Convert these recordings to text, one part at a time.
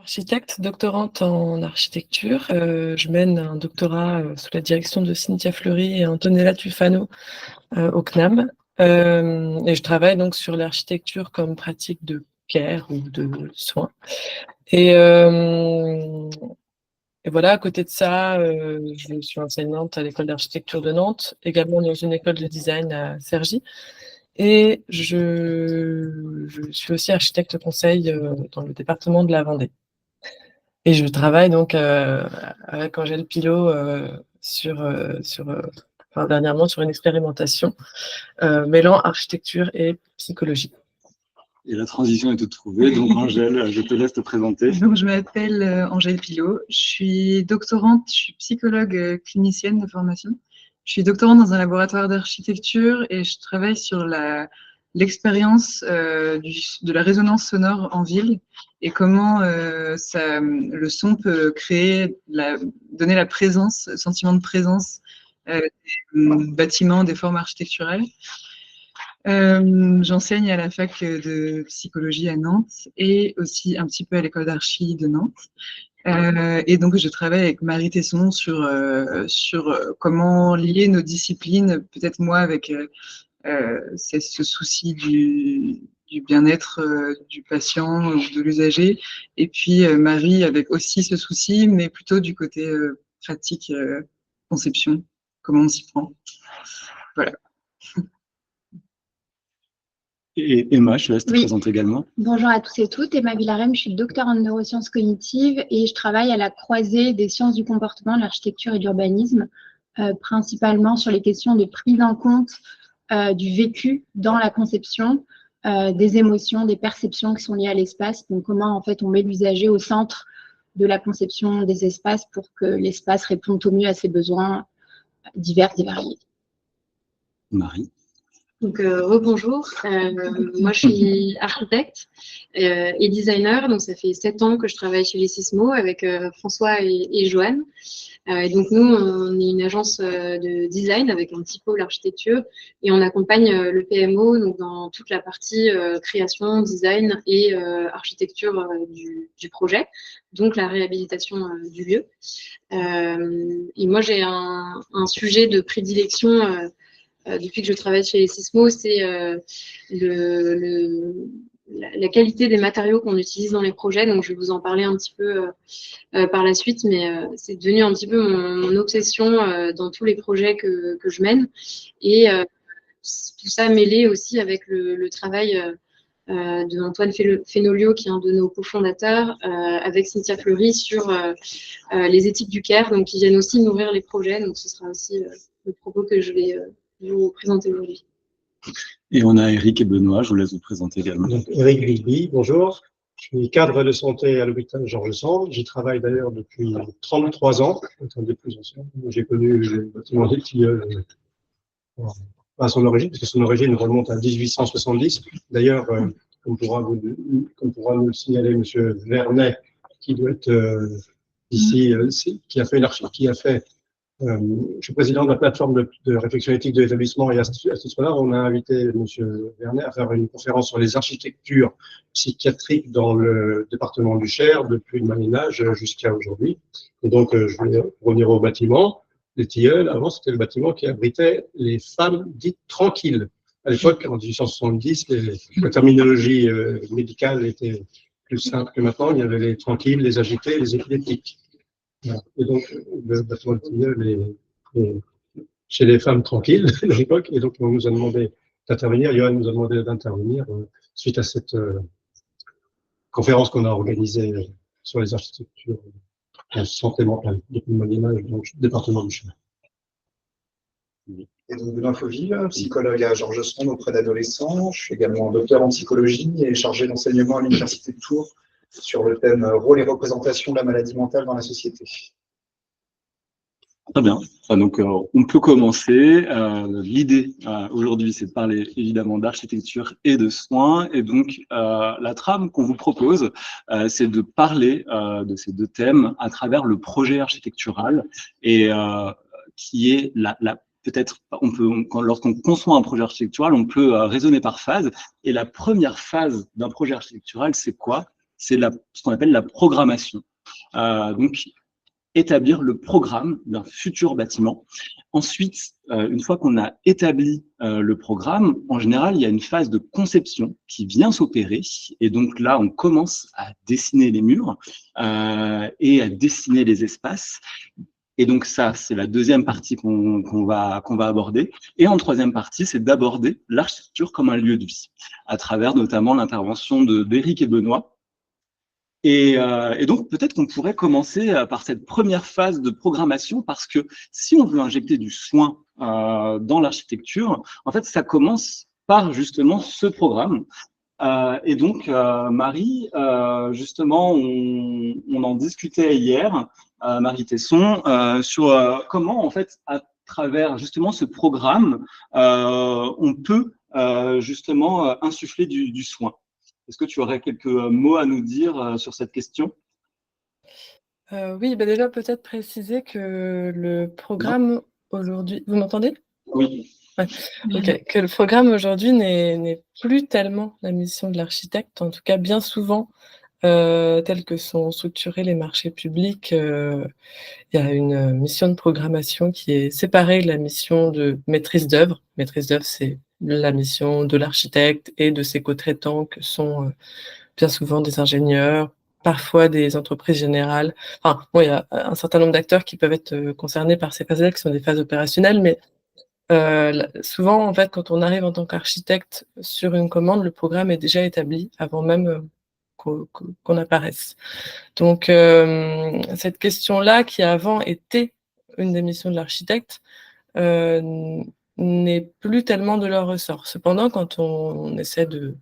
Architecte, doctorante en architecture, je mène un doctorat, sous la direction de Cynthia Fleury et Antonella Tufano, au CNAM. Et je travaille donc sur l'architecture comme pratique de care ou de soins. Et, et voilà, à côté de ça, je suis enseignante à l'école d'architecture de Nantes, également dans une école de design à Cergy. Et je suis aussi architecte conseil, dans le département de la Vendée. Et je travaille donc avec Angèle Pilot enfin, dernièrement sur une expérimentation mêlant architecture et psychologie. Et la transition est toute trouvée, donc Angèle, je te laisse te présenter. Donc, je m'appelle Angèle Pilot, je suis doctorante, je suis psychologue clinicienne de formation. Je suis doctorante dans un laboratoire d'architecture et je travaille sur l'expérience de la résonance sonore en ville et comment le son peut donner la présence, le sentiment de présence des bâtiments, des formes architecturales. J'enseigne à la fac de psychologie à Nantes et aussi un petit peu à l'école d'archi de Nantes. Et donc, je travaille avec Marie Tesson sur comment lier nos disciplines, peut-être moi avec ce souci du bien-être du patient ou de l'usager, et puis Marie avec aussi ce souci, mais plutôt du côté pratique, conception, comment on s'y prend. Voilà. Et Emma, je te laisse te présenter également. Bonjour à tous et toutes, Emma Villarem, je suis docteur en neurosciences cognitives et je travaille à la croisée des sciences du comportement, de l'architecture et de l'urbanisme, principalement sur les questions de prise en compte du vécu dans la conception, des émotions, des perceptions qui sont liées à l'espace. Donc comment en fait on met l'usager au centre de la conception des espaces pour que l'espace réponde au mieux à ses besoins divers et variés. Marie. Donc, rebonjour. Moi, je suis architecte et designer. Donc, ça fait 7 ans que je travaille chez les Sismo avec François et Joanne. Donc, nous, on est une agence de design avec un petit pôle architecture et on accompagne le PMO donc, dans toute la partie création, design et architecture du projet, donc la réhabilitation du lieu. Et moi, j'ai un sujet de prédilection depuis que je travaille chez les Sismo, c'est la qualité des matériaux qu'on utilise dans les projets. Donc, je vais vous en parler un petit peu par la suite, mais c'est devenu un petit peu mon obsession dans tous les projets que je mène. Et tout ça mêlé aussi avec le travail de Antoine Fenolio, qui est un de nos cofondateurs, avec Cynthia Fleury sur les éthiques du care, donc qui viennent aussi nourrir les projets. Donc, ce sera aussi le propos que je vais vous présenter aujourd'hui. Et on a Eric et Benoît, je vous laisse vous présenter également. Donc, Eric Vigby, bonjour. Je suis cadre de santé à l'hôpital Georges Sand. J'y travaille d'ailleurs depuis 33 ans, un des plus anciens. J'ai connu le bâtiment des Tilleuls à son origine, parce que son origine remonte à 1870. D'ailleurs, comme pourra nous le signaler M. Vernet, qui doit être ici, qui a fait je suis président de la plateforme de réflexion éthique de l'établissement et à ce moment-là, on a invité M. Vernet à faire une conférence sur les architectures psychiatriques dans le département du Cher depuis le Moyen Âge jusqu'à aujourd'hui. Et donc, je vais revenir au bâtiment. Les Tilleuls, avant, c'était le bâtiment qui abritait les femmes dites tranquilles. À l'époque, en 1870, la terminologie médicale était plus simple que maintenant. Il y avait les tranquilles, les agités, les épileptiques. Et donc, le bâtiment de Tilleuls est chez les femmes tranquilles à l'époque. Et donc, on nous a demandé d'intervenir. Johan nous a demandé d'intervenir suite à cette conférence qu'on a organisée sur les architectures en santé mentale depuis le Moyen-Âge dans le département du Cher. Et donc, Benoît Fauville, psychologue à Georges Sand auprès d'adolescents. Je suis également docteur en psychologie et chargé d'enseignement à l'Université de Tours sur le thème rôle et représentation de la maladie mentale dans la société. Très bien. Donc, on peut commencer. L'idée aujourd'hui, c'est de parler évidemment d'architecture et de soins. Et donc, la trame qu'on vous propose, c'est de parler de ces deux thèmes à travers le projet architectural et qui est peut-être, lorsqu'on conçoit un projet architectural, on peut raisonner par phase. Et la première phase d'un projet architectural, c'est quoi? c'est ce qu'on appelle la programmation. Donc, établir le programme d'un futur bâtiment. Ensuite, une fois qu'on a établi le programme, en général, il y a une phase de conception qui vient s'opérer. Et donc là, on commence à dessiner les murs et à dessiner les espaces. Et donc ça, c'est la deuxième partie qu'on va aborder. Et en troisième partie, c'est d'aborder l'architecture comme un lieu de vie, à travers notamment l'intervention d'Éric et Benoît. Et donc, peut-être qu'on pourrait commencer par cette première phase de programmation, parce que si on veut injecter du soin dans l'architecture, en fait, ça commence par justement ce programme. Et donc, Marie, justement, on en discutait hier, Marie Tesson, sur comment, en fait, à travers justement ce programme, on peut justement insuffler du soin. Est-ce que tu aurais quelques mots à nous dire sur cette question? Oui, bah déjà peut-être préciser que le programme aujourd'hui… Vous m'entendez? Oui. Ouais. Ok. Que le programme aujourd'hui n'est plus tellement la mission de l'architecte, en tout cas bien souvent, tels que sont structurés les marchés publics, il y a une mission de programmation qui est séparée de la mission de maîtrise d'œuvre. Maîtrise d'œuvre, c'est la mission de l'architecte et de ses co-traitants, que sont bien souvent des ingénieurs, parfois des entreprises générales. Enfin, bon, il y a un certain nombre d'acteurs qui peuvent être concernés par ces phases-là, qui sont des phases opérationnelles, mais souvent, en fait, quand on arrive en tant qu'architecte sur une commande, le programme est déjà établi avant même qu'on apparaisse. Donc, cette question-là, qui avant était une des missions de l'architecte, n'est plus tellement de leur ressort. Cependant, quand on essaie de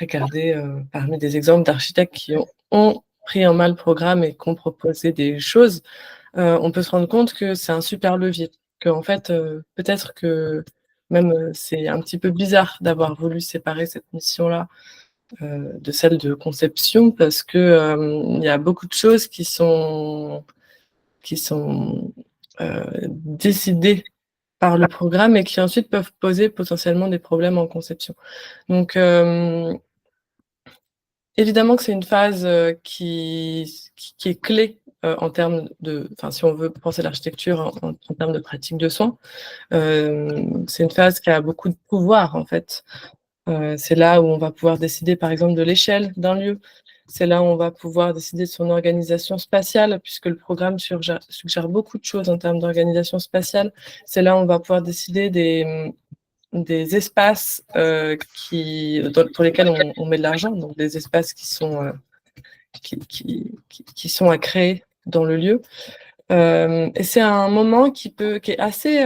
regarder parmi des exemples d'architectes qui ont pris en main le programme et qui ont proposé des choses, on peut se rendre compte que c'est un super levier. Qu'en fait, peut-être que même c'est un petit peu bizarre d'avoir voulu séparer cette mission-là de celle de conception, parce que il y a beaucoup de choses qui sont décidées par le programme et qui ensuite peuvent poser potentiellement des problèmes en conception. Donc, évidemment que c'est une phase qui est clé en termes de… Enfin, si on veut penser l'architecture en termes de pratique de soins, c'est une phase qui a beaucoup de pouvoir, en fait. C'est là où on va pouvoir décider, par exemple, de l'échelle d'un lieu. C'est là où on va pouvoir décider de son organisation spatiale, puisque le programme suggère beaucoup de choses en termes d'organisation spatiale. C'est là où on va pouvoir décider des espaces pour lesquels on met de l'argent, donc des espaces qui sont à créer dans le lieu. Et c'est un moment qui est assez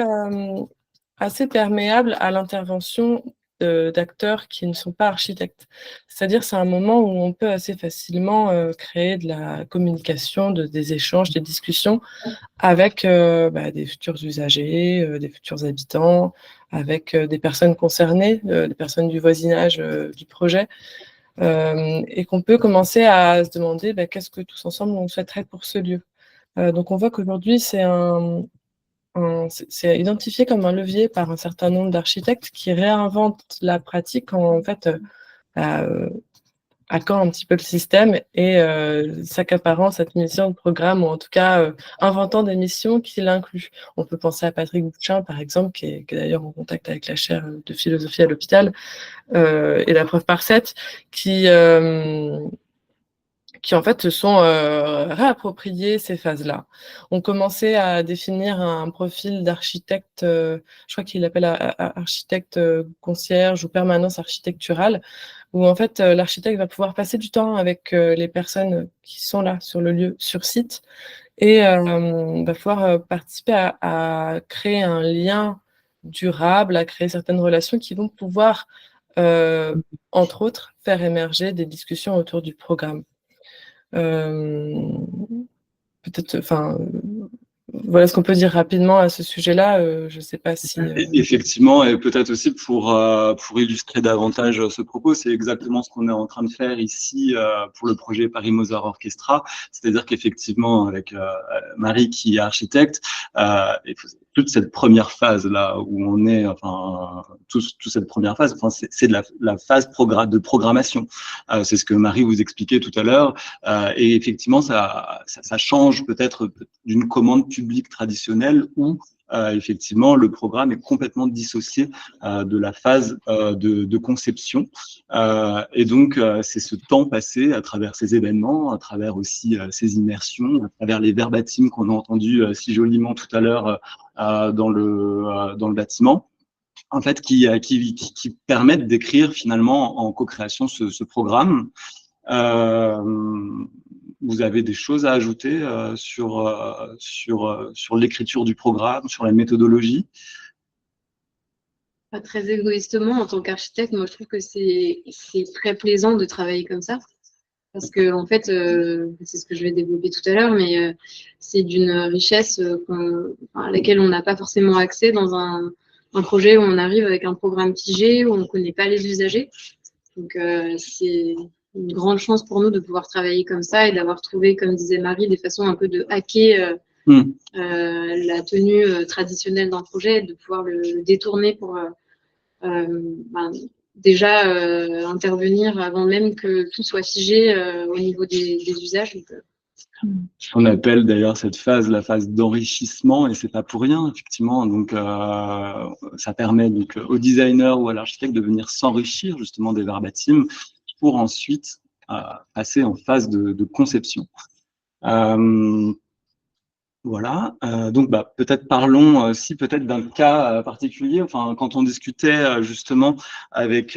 perméable à l'intervention d'acteurs qui ne sont pas architectes. C'est-à-dire, c'est un moment où on peut assez facilement créer de la communication, des échanges, des discussions avec des futurs usagers, des futurs habitants, avec des personnes concernées, des personnes du voisinage du projet, et qu'on peut commencer à se demander qu'est-ce que tous ensemble on souhaiterait pour ce lieu. Donc on voit qu'aujourd'hui, c'est identifié comme un levier par un certain nombre d'architectes qui réinventent la pratique en fait hackant un petit peu le système et s'accaparant cette mission de programme, ou en tout cas inventant des missions qui l'incluent. On peut penser à Patrick Bouchin, par exemple, qui est d'ailleurs en contact avec la chaire de philosophie à l'hôpital, et la preuve par 7, qui en fait se sont réappropriés ces phases-là. On commençait à définir un profil d'architecte, je crois qu'il l'appelle architecte concierge ou permanence architecturale, où en fait l'architecte va pouvoir passer du temps avec les personnes qui sont là sur le lieu, sur site, et va pouvoir participer à créer un lien durable, à créer certaines relations qui vont pouvoir, entre autres, faire émerger des discussions autour du programme. Peut-être, enfin, voilà ce qu'on peut dire rapidement à ce sujet-là. Je ne sais pas si… Effectivement, et peut-être aussi pour illustrer davantage ce propos, c'est exactement ce qu'on est en train de faire ici pour le projet Paris Mozart Orchestra. C'est-à-dire qu'effectivement, avec Marie qui est architecte, il faut toute cette première phase là où on est, enfin toute cette première phase, enfin c'est de la phase de programmation. C'est ce que Marie vous expliquait tout à l'heure, et effectivement ça change peut-être d'une commande publique traditionnelle où effectivement, le programme est complètement dissocié de la phase de conception. Et donc, c'est ce temps passé à travers ces événements, à travers aussi ces immersions, à travers les verbatims qu'on a entendus si joliment tout à l'heure dans le bâtiment, en fait, qui permettent d'écrire finalement en co-création ce programme. Vous avez des choses à ajouter sur l'écriture du programme, sur la méthodologie? Pas très égoïstement, en tant qu'architecte, moi je trouve que c'est très plaisant de travailler comme ça. Parce que, en fait, c'est ce que je vais développer tout à l'heure, mais c'est d'une richesse à laquelle on n'a pas forcément accès dans un projet où on arrive avec un programme figé, où on ne connaît pas les usagers. Donc, c'est une grande chance pour nous de pouvoir travailler comme ça et d'avoir trouvé, comme disait Marie, des façons un peu de hacker la tenue traditionnelle d'un projet, de pouvoir le détourner pour déjà intervenir avant même que tout soit figé au niveau des usages. Donc, on appelle d'ailleurs cette phase la phase d'enrichissement, et c'est pas pour rien effectivement. Donc ça permet donc au designer ou à l'architecte de venir s'enrichir justement des verbatims pour ensuite passer en phase de conception. Voilà, donc peut-être parlons peut-être d'un cas particulier. Enfin, quand on discutait justement avec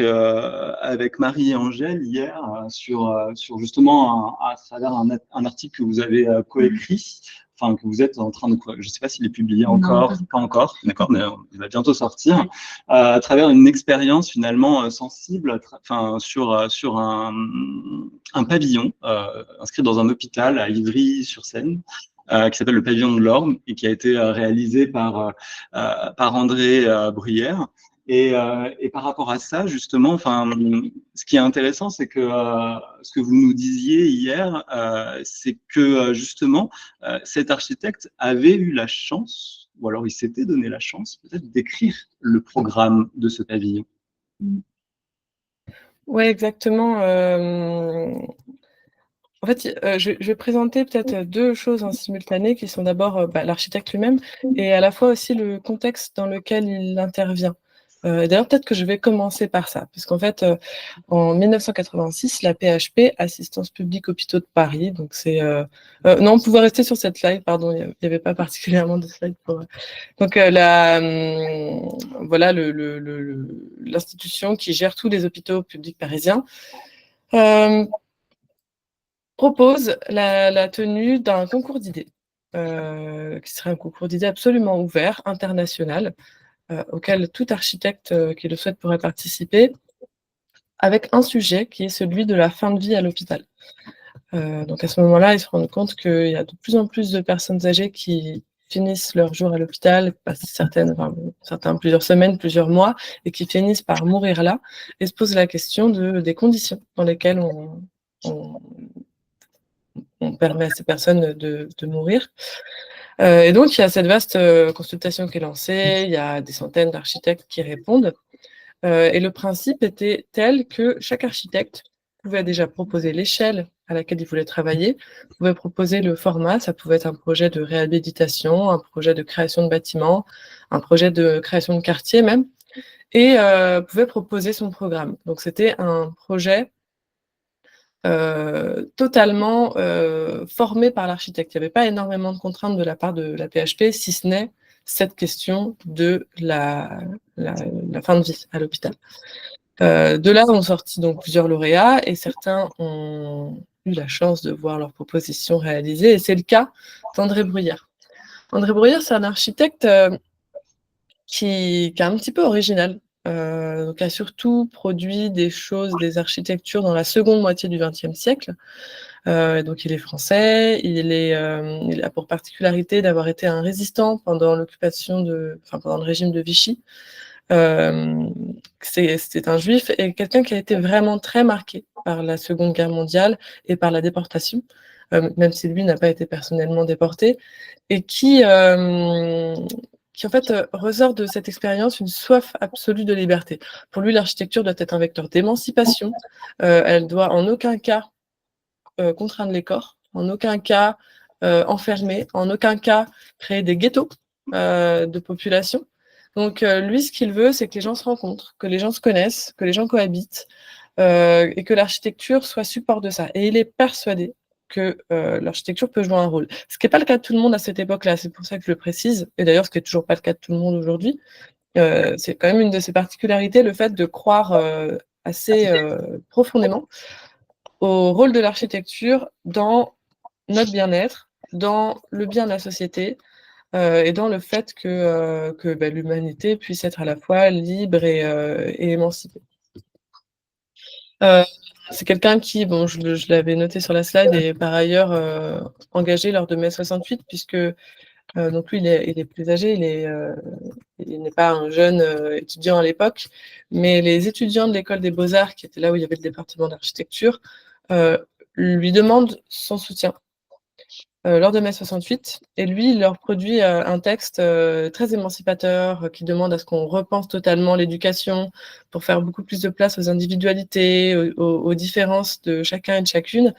Marie et Angèle hier sur justement à travers un article que vous avez coécrit, enfin que vous êtes en train de, je ne sais pas s'il est publié encore, pas encore, d'accord, mais il va bientôt sortir, à travers une expérience finalement sensible, enfin sur un pavillon inscrit dans un hôpital à Ivry-sur-Seine. Qui s'appelle le pavillon de l'Orme et qui a été réalisé par André Bruyère. Et par rapport à ça, justement, enfin, ce qui est intéressant, c'est que ce que vous nous disiez hier, c'est que justement, cet architecte avait eu la chance, ou alors il s'était donné la chance, peut-être, d'écrire le programme de ce pavillon. Oui, exactement. En fait, je vais présenter peut-être deux choses en simultané qui sont d'abord l'architecte lui-même et à la fois aussi le contexte dans lequel il intervient. D'ailleurs, peut-être que je vais commencer par ça, puisqu'en fait, en 1986, la PHP, Assistance publique hôpitaux de Paris, donc c'est... non, on pouvait rester sur cette slide, pardon, il n'y avait pas particulièrement de slide pour... Donc, voilà l'institution qui gère tous les hôpitaux publics parisiens. Propose la tenue d'un concours d'idées, qui serait un concours d'idées absolument ouvert, international, auquel tout architecte qui le souhaite pourrait participer, avec un sujet qui est celui de la fin de vie à l'hôpital. Donc à ce moment-là, ils se rendent compte qu'il y a de plus en plus de personnes âgées qui finissent leur jour à l'hôpital, passent certains plusieurs semaines, plusieurs mois, et qui finissent par mourir là, et se posent la question des conditions dans lesquelles on permet à ces personnes de mourir. Et donc, il y a cette vaste consultation qui est lancée, il y a des centaines d'architectes qui répondent, et le principe était tel que chaque architecte pouvait déjà proposer l'échelle à laquelle il voulait travailler, pouvait proposer le format, ça pouvait être un projet de réhabilitation, un projet de création de bâtiments, un projet de création de quartier même, et pouvait proposer son programme. Donc, c'était un projet totalement formé par l'architecte. Il n'y avait pas énormément de contraintes de la part de la PHP, si ce n'est cette question de la fin de vie à l'hôpital. De là ont sorti donc plusieurs lauréats et certains ont eu la chance de voir leurs propositions réalisées, et c'est le cas d'André Bruyère. André Bruyère, c'est un architecte qui est un petit peu original. Donc, a surtout produit des architectures dans la seconde moitié du XXe siècle. Donc, il est français, il a pour particularité d'avoir été un résistant pendant pendant le régime de Vichy. C'est un juif et quelqu'un qui a été vraiment très marqué par la Seconde Guerre mondiale et par la déportation, même si lui n'a pas été personnellement déporté, et qui qui en fait ressort de cette expérience une soif absolue de liberté. Pour lui, l'architecture doit être un vecteur d'émancipation. Elle doit en aucun cas contraindre les corps, en aucun cas enfermer, en aucun cas créer des ghettos de population. Donc lui, ce qu'il veut, c'est que les gens se rencontrent, que les gens se connaissent, que les gens cohabitent, et que l'architecture soit support de ça. Et il est persuadé que l'architecture peut jouer un rôle. Ce qui n'est pas le cas de tout le monde à cette époque-là, c'est pour ça que je le précise, et d'ailleurs ce qui n'est toujours pas le cas de tout le monde aujourd'hui. C'est quand même une de ses particularités, le fait de croire assez profondément au rôle de l'architecture dans notre bien-être, dans le bien de la société, et dans le fait que l'humanité puisse être à la fois libre et émancipée. C'est quelqu'un qui, bon, je l'avais noté sur la slide, est par ailleurs engagé lors de mai 68, puisque donc lui, il est plus âgé, il n'est pas un jeune étudiant à l'époque, mais les étudiants de l'école des Beaux-Arts, qui étaient là où il y avait le département d'architecture, lui demandent son soutien lors de mai 68, et lui, il leur produit un texte très émancipateur qui demande à ce qu'on repense totalement l'éducation pour faire beaucoup plus de place aux individualités, aux différences de chacun et de chacune.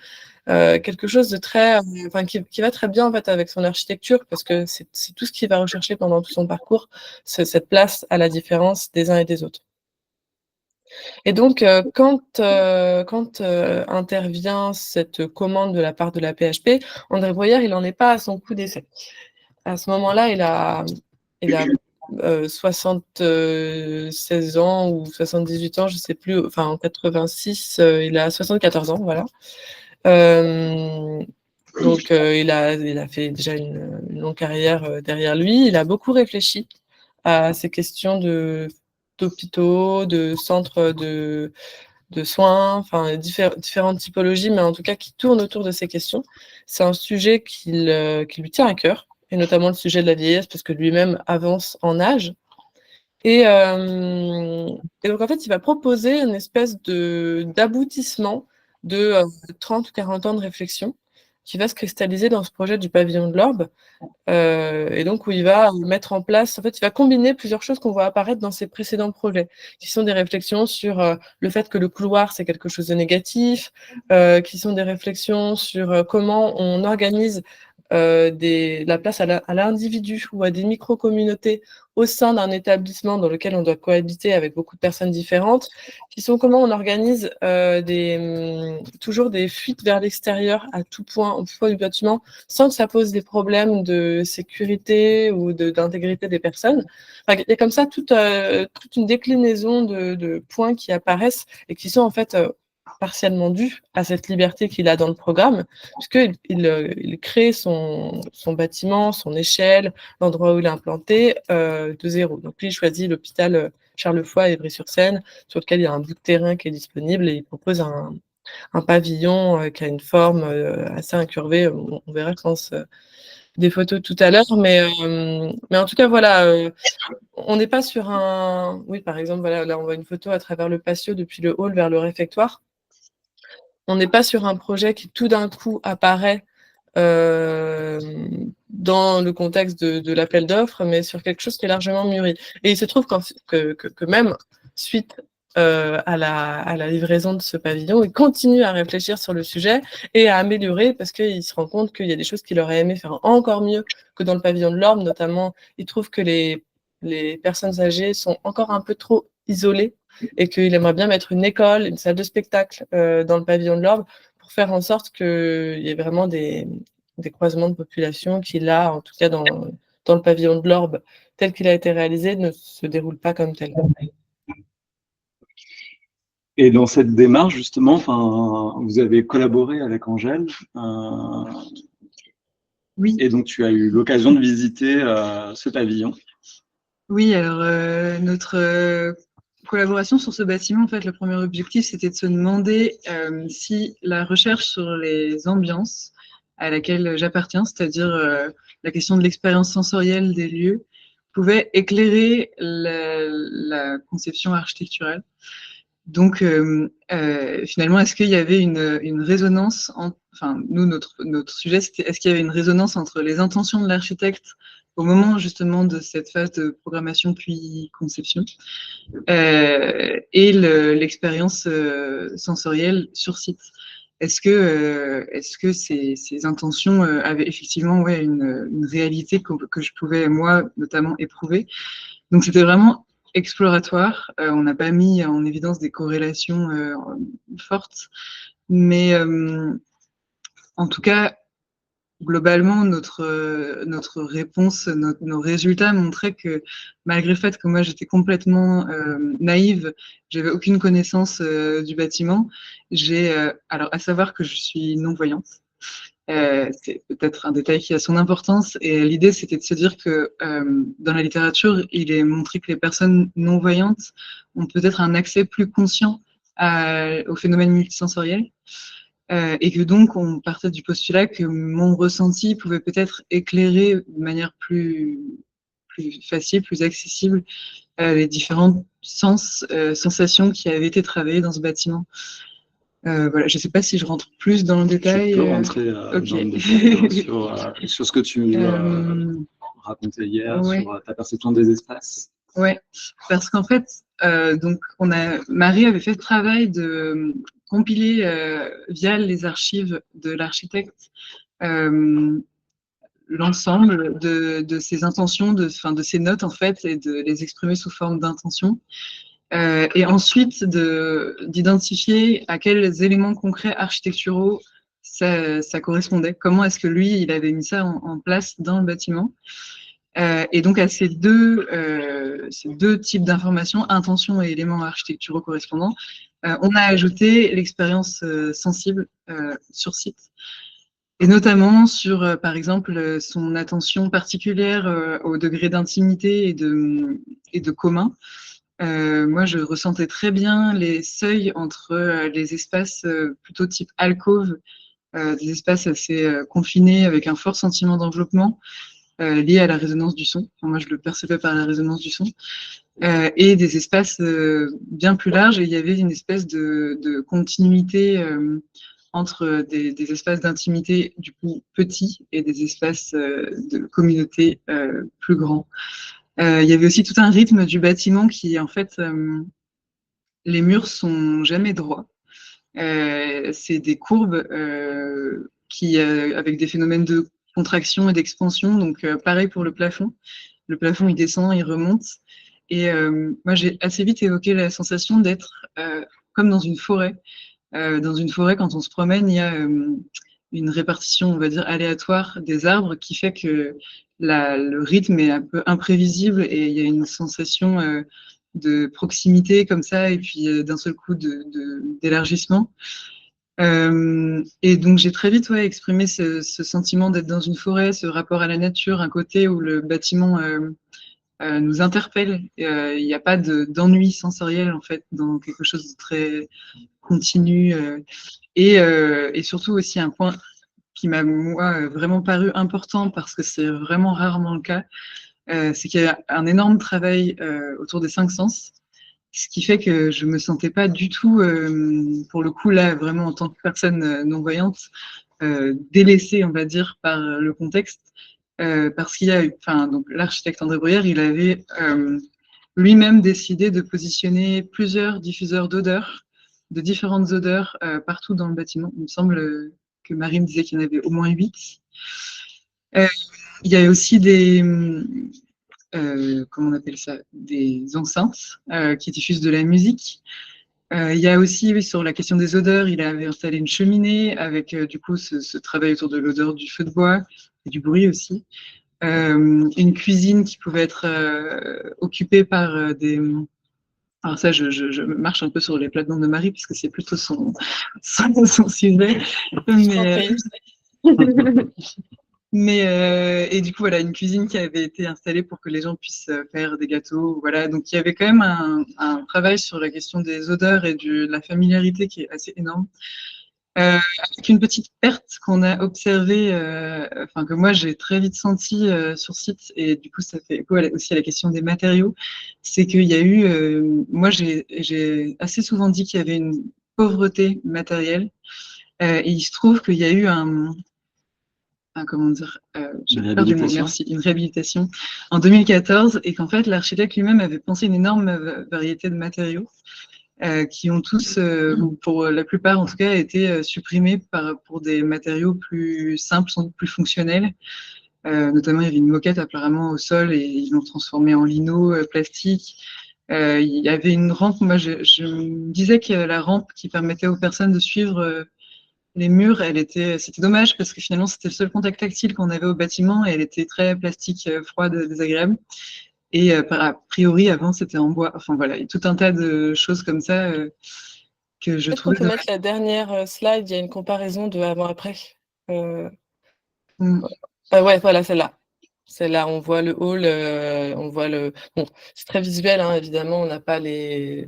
Quelque chose de très, qui va très bien en fait avec son architecture, parce que c'est tout ce qu'il va rechercher pendant tout son parcours, cette place à la différence des uns et des autres. Et donc, quand intervient cette commande de la part de la PHP, André Breuer, il n'en est pas à son coup d'essai. À ce moment-là, il a 76 ans ou 78 ans, je ne sais plus, enfin en 86, il a 74 ans, voilà. Donc, il a fait déjà une longue carrière derrière lui. Il a beaucoup réfléchi à ces questions d'hôpitaux, de centres de soins, enfin différentes typologies, mais en tout cas qui tournent autour de ces questions. C'est un sujet qui lui tient à cœur, et notamment le sujet de la vieillesse, parce que lui-même avance en âge. Et donc en fait, il va proposer une espèce d'aboutissement de 30 ou 40 ans de réflexion qui va se cristalliser dans ce projet du pavillon de l'Orbe, et donc où il va mettre en place, en fait, il va combiner plusieurs choses qu'on voit apparaître dans ses précédents projets, qui sont des réflexions sur le fait que le couloir, c'est quelque chose de négatif, qui sont des réflexions sur comment on organise la place à l'individu ou à des micro-communautés au sein d'un établissement dans lequel on doit cohabiter avec beaucoup de personnes différentes, qui sont comment on organise toujours des fuites vers l'extérieur à tout point, au point du bâtiment, sans que ça pose des problèmes de sécurité ou d'intégrité des personnes. Enfin, il y a comme ça toute une déclinaison de points qui apparaissent et qui sont en fait partiellement dû à cette liberté qu'il a dans le programme, puisqu'il crée son bâtiment, son échelle, l'endroit où il est implanté de zéro. Donc lui, il choisit l'hôpital Charles-Foy à Évry-sur-Seine, sur lequel il y a un bout de terrain qui est disponible, et il propose un pavillon qui a une forme assez incurvée. On verra, je pense, des photos tout à l'heure, mais en tout cas, voilà, on n'est pas sur un... Oui, par exemple, voilà, là, on voit une photo à travers le patio depuis le hall vers le réfectoire. On n'est pas sur un projet qui tout d'un coup apparaît dans le contexte de l'appel d'offres, mais sur quelque chose qui est largement mûri. Et il se trouve que même suite à la livraison de ce pavillon, il continue à réfléchir sur le sujet et à améliorer, parce qu'il se rend compte qu'il y a des choses qu'il aurait aimé faire encore mieux que dans le pavillon de l'Orbe. Notamment, il trouve que les personnes âgées sont encore un peu trop isolées, et qu'il aimerait bien mettre une école, une salle de spectacle dans le pavillon de l'Orbe, pour faire en sorte qu'il y ait vraiment des croisements de population qui, là, en tout cas dans le pavillon de l'Orbe, tel qu'il a été réalisé, ne se déroule pas comme tel. Et dans cette démarche, justement, vous avez collaboré avec Angèle. Oui. Et donc, tu as eu l'occasion de visiter ce pavillon. Oui, alors notre collaboration sur ce bâtiment, en fait, le premier objectif, c'était de se demander si la recherche sur les ambiances à laquelle j'appartiens, c'est-à-dire la question de l'expérience sensorielle des lieux, pouvait éclairer la conception architecturale. Donc, finalement, est-ce qu'il y avait une résonance, enfin, nous, notre sujet, c'était est-ce qu'il y avait une résonance entre les intentions de l'architecte au moment justement de cette phase de programmation puis conception, et l'expérience sensorielle sur site. Est-ce que ces intentions avaient effectivement une réalité que je pouvais, moi, notamment, éprouver. Donc, c'était vraiment exploratoire. On n'a pas mis en évidence des corrélations fortes, mais en tout cas, globalement, notre réponse, nos résultats montraient que malgré le fait que moi j'étais complètement naïve, j'avais aucune connaissance du bâtiment. Alors à savoir que je suis non-voyante. C'est peut-être un détail qui a son importance. Et l'idée, c'était de se dire que dans la littérature, il est montré que les personnes non-voyantes ont peut-être un accès plus conscient au phénomène multisensoriel. Et que donc, on partait du postulat que mon ressenti pouvait peut-être éclairer de manière plus facile, plus accessible, les différents sensations qui avaient été travaillées dans ce bâtiment. Voilà, je ne sais pas si je rentre plus dans le détail. Tu peux rentrer okay. dans le détail sur ce que tu racontais hier, ouais. sur ta perception des espaces. Oui, parce qu'en fait, donc Marie avait fait le travail de compiler via les archives de l'architecte l'ensemble de ses intentions, de ses notes en fait, et de les exprimer sous forme d'intentions. Et ensuite d'identifier à quels éléments concrets architecturaux ça correspondait. Comment est-ce que lui, il avait mis ça en place dans le bâtiment. Et donc à ces deux types d'informations, intention et éléments architecturaux correspondants, on a ajouté l'expérience sensible sur site. Et notamment sur, par exemple, son attention particulière au degré d'intimité et de commun. Moi, je ressentais très bien les seuils entre les espaces plutôt type alcôve, des espaces assez confinés avec un fort sentiment d'enveloppement, lié à la résonance du son. Enfin, moi, je le percevais par la résonance du son. Et des espaces bien plus larges. Et il y avait une espèce de continuité entre des espaces d'intimité, du coup, petits, et des espaces de communauté plus grands. Il y avait aussi tout un rythme du bâtiment qui, en fait, les murs sont jamais droits. C'est des courbes avec des phénomènes de contraction et d'expansion. Donc, pareil pour le plafond. Le plafond, il descend, il remonte. Et moi, j'ai assez vite évoqué la sensation d'être comme dans une forêt. Dans une forêt, quand on se promène, il y a une répartition, on va dire, aléatoire des arbres qui fait que le rythme est un peu imprévisible et il y a une sensation de proximité comme ça et puis d'un seul coup d'élargissement. Et donc j'ai très vite exprimé ce sentiment d'être dans une forêt, ce rapport à la nature, un côté où le bâtiment nous interpelle. Il n'y a pas d'ennui sensoriel en fait dans quelque chose de très continu. Et surtout aussi un point qui m'a moi vraiment paru important parce que c'est vraiment rarement le cas, c'est qu'il y a un énorme travail autour des 5 sens. Ce qui fait que je me sentais pas du tout, pour le coup là, vraiment en tant que personne non-voyante, délaissée, on va dire, par le contexte, parce qu'il y a eu, donc l'architecte André Bruyère, il avait lui-même décidé de positionner plusieurs diffuseurs d'odeurs, de différentes odeurs, partout dans le bâtiment. Il me semble que Marie me disait qu'il y en avait au moins 8. Il y a aussi comment on appelle ça, des enceintes qui diffusent de la musique. Il y a aussi, oui, sur la question des odeurs, il avait installé une cheminée avec du coup ce travail autour de l'odeur du feu de bois et du bruit aussi. Une cuisine qui pouvait être occupée par des... Alors ça, je marche un peu sur les plates-bandes de Marie puisque c'est plutôt son sujet. Et du coup, voilà, une cuisine qui avait été installée pour que les gens puissent faire des gâteaux. Voilà. Donc, il y avait quand même un travail sur la question des odeurs et de la familiarité qui est assez énorme. Avec une petite perte qu'on a observée, que moi, j'ai très vite senti sur site, et du coup, ça fait écho aussi à la question des matériaux, c'est qu'il y a eu, moi, j'ai assez souvent dit qu'il y avait une pauvreté matérielle, et il se trouve qu'il y a eu comment dire, j'ai Une perdu le mot, réhabilitation. merci, une réhabilitation en 2014, et qu'en fait, l'architecte lui-même avait pensé une énorme variété de matériaux qui ont tous, pour la plupart en tout cas, été supprimés pour des matériaux plus simples, sans doute plus fonctionnels. Notamment, il y avait une moquette apparemment au sol et ils l'ont transformée en lino, plastique. Il y avait une rampe, moi je me disais que la rampe qui permettait aux personnes de suivre les murs, c'était dommage parce que finalement c'était le seul contact tactile qu'on avait au bâtiment et elle était très plastique, froide, désagréable. Et a priori avant c'était en bois. Enfin voilà, il y a tout un tas de choses comme ça que je Peut-être qu'on trouvais peut mettre la dernière slide, il y a une comparaison de avant-après. Ouais, voilà, celle-là. Celle-là, on voit le hall, on voit le. Bon, c'est très visuel, hein, évidemment, on n'a pas le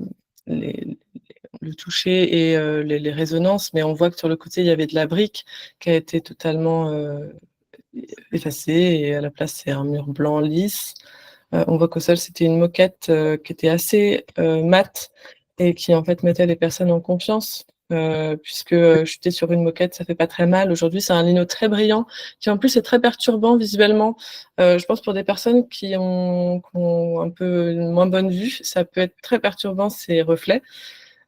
toucher et les résonances, mais on voit que sur le côté, il y avait de la brique qui a été totalement effacée et à la place, c'est un mur blanc lisse. On voit qu'au sol, c'était une moquette qui était assez mate et qui, en fait, mettait les personnes en confiance. Puisque chuter sur une moquette, ça fait pas très mal. Aujourd'hui, c'est un lino très brillant, qui en plus est très perturbant visuellement. Je pense pour des personnes qui ont un peu une moins bonne vue, ça peut être très perturbant ces reflets.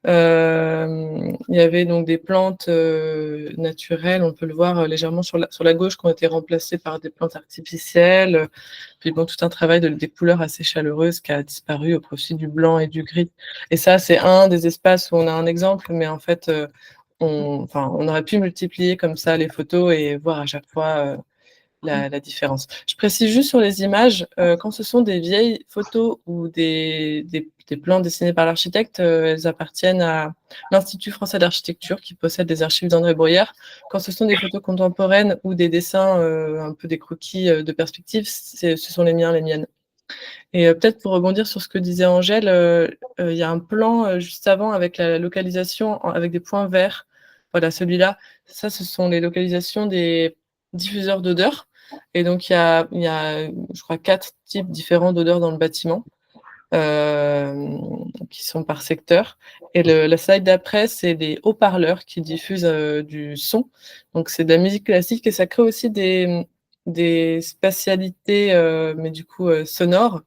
Il y avait donc des plantes naturelles, on peut le voir légèrement sur la gauche, qui ont été remplacées par des plantes artificielles. Puis bon, tout un travail des couleurs assez chaleureuses qui a disparu au profit du blanc et du gris. Et ça, c'est un des espaces où on a un exemple, mais en fait, on aurait pu multiplier comme ça les photos et voir à chaque fois la différence. Je précise juste sur les images, quand ce sont des vieilles photos ou des plans dessinés par l'architecte, elles appartiennent à l'Institut français d'architecture qui possède des archives d'André Breuillard. Quand ce sont des photos contemporaines ou des dessins, un peu des croquis de perspective, ce sont les miens, les miennes. Et peut-être pour rebondir sur ce que disait Angèle, il y a un plan juste avant avec la localisation avec des points verts. Voilà, celui-là, ça, ce sont les localisations des diffuseurs d'odeurs. Et donc, il y a, je crois, 4 types différents d'odeurs dans le bâtiment qui sont par secteur. Et la slide d'après, c'est des haut-parleurs qui diffusent du son. Donc, c'est de la musique classique et ça crée aussi des spatialités, mais du coup sonores.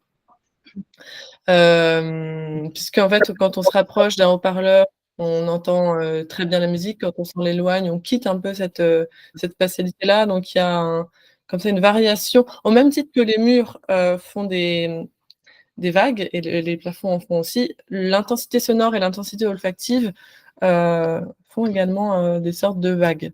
Puisque en fait, quand on se rapproche d'un haut-parleur, on entend très bien la musique. Quand on s'en éloigne, on quitte un peu cette spatialité-là. Donc, il y a comme ça une variation. Au même titre que les murs font des vagues et les plafonds en font aussi, l'intensité sonore et l'intensité olfactive font également des sortes de vagues.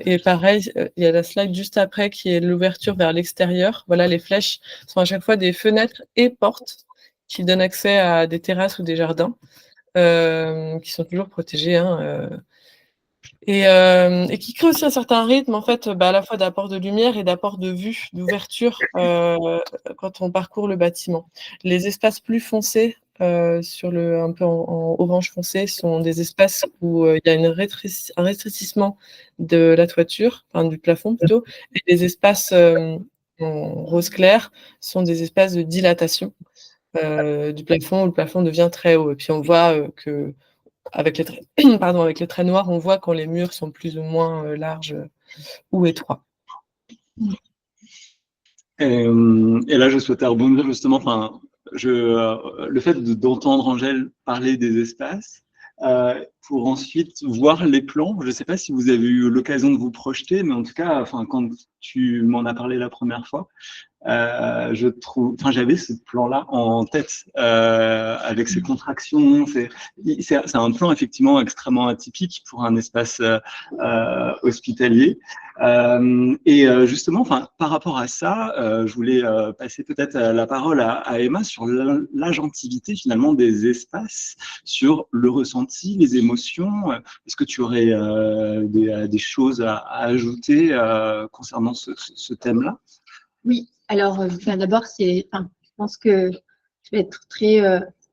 Et pareil, il y a la slide juste après qui est l'ouverture vers l'extérieur. Voilà, les flèches sont à chaque fois des fenêtres et portes qui donnent accès à des terrasses ou des jardins qui sont toujours protégés. Hein, et qui crée aussi un certain rythme, en fait, à la fois d'apport de lumière et d'apport de vue, d'ouverture quand on parcourt le bâtiment. Les espaces plus foncés, un peu en orange foncé, sont des espaces où il y a un rétrécissement de la toiture, enfin du plafond plutôt, et les espaces en rose clair sont des espaces de dilatation du plafond où le plafond devient très haut. Et puis on voit que avec les traits, avec les traits noirs, on voit quand les murs sont plus ou moins larges ou étroits. Et là, je souhaitais rebondir justement, le fait d'entendre Angèle parler des espaces, pour ensuite voir les plans. Je ne sais pas si vous avez eu l'occasion de vous projeter, mais en tout cas, quand tu m'en as parlé la première fois, j'avais ce plan-là en tête avec ces contractions. C'est un plan effectivement extrêmement atypique pour un espace hospitalier. Justement, par rapport à ça, je voulais passer peut-être la parole à Emma sur l'agentivité finalement des espaces, sur le ressenti, les émotions. Est-ce que tu aurais des choses à ajouter concernant ce thème-là? Oui, alors d'abord, je pense que je vais être très